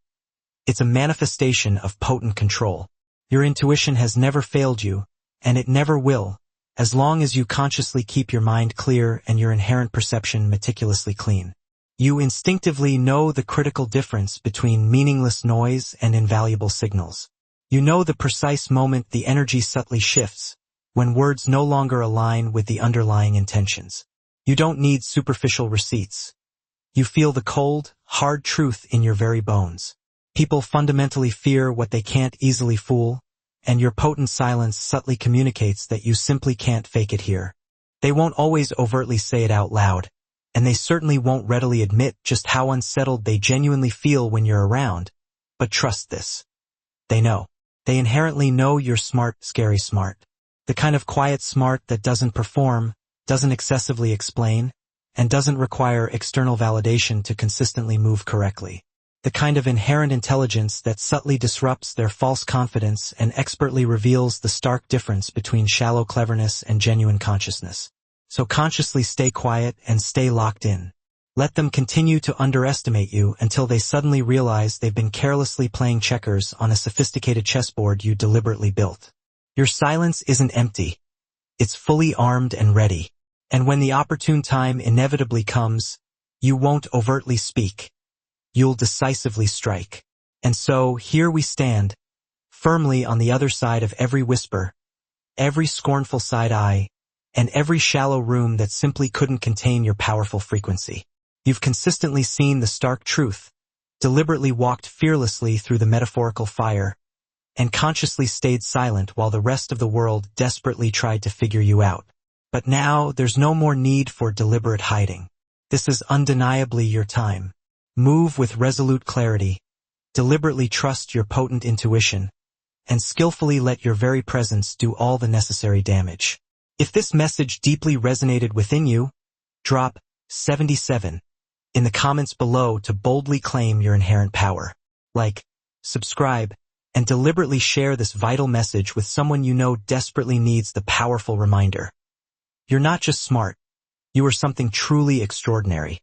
It's a manifestation of potent control. Your intuition has never failed you, and it never will, as long as you consciously keep your mind clear and your inherent perception meticulously clean. You instinctively know the critical difference between meaningless noise and invaluable signals. You know the precise moment the energy subtly shifts, when words no longer align with the underlying intentions. You don't need superficial receipts. You feel the cold, hard truth in your very bones. People fundamentally fear what they can't easily fool, and your potent silence subtly communicates that you simply can't fake it here. They won't always overtly say it out loud, and they certainly won't readily admit just how unsettled they genuinely feel when you're around, but trust this. They know. They inherently know you're smart, scary smart. The kind of quiet smart that doesn't perform, doesn't excessively explain, and doesn't require external validation to consistently move correctly. The kind of inherent intelligence that subtly disrupts their false confidence and expertly reveals the stark difference between shallow cleverness and genuine consciousness. So consciously stay quiet and stay locked in. Let them continue to underestimate you until they suddenly realize they've been carelessly playing checkers on a sophisticated chessboard you deliberately built. Your silence isn't empty. It's fully armed and ready. And when the opportune time inevitably comes, you won't overtly speak. You'll decisively strike. And so, here we stand, firmly on the other side of every whisper, every scornful side eye, and every shallow room that simply couldn't contain your powerful frequency. You've consistently seen the stark truth, deliberately walked fearlessly through the metaphorical fire, and consciously stayed silent while the rest of the world desperately tried to figure you out. But now, there's no more need for deliberate hiding. This is undeniably your time. Move with resolute clarity, deliberately trust your potent intuition, and skillfully let your very presence do all the necessary damage. If this message deeply resonated within you, drop 77 in the comments below to boldly claim your inherent power. Like, subscribe, and deliberately share this vital message with someone you know desperately needs the powerful reminder. You're not just smart, you are something truly extraordinary.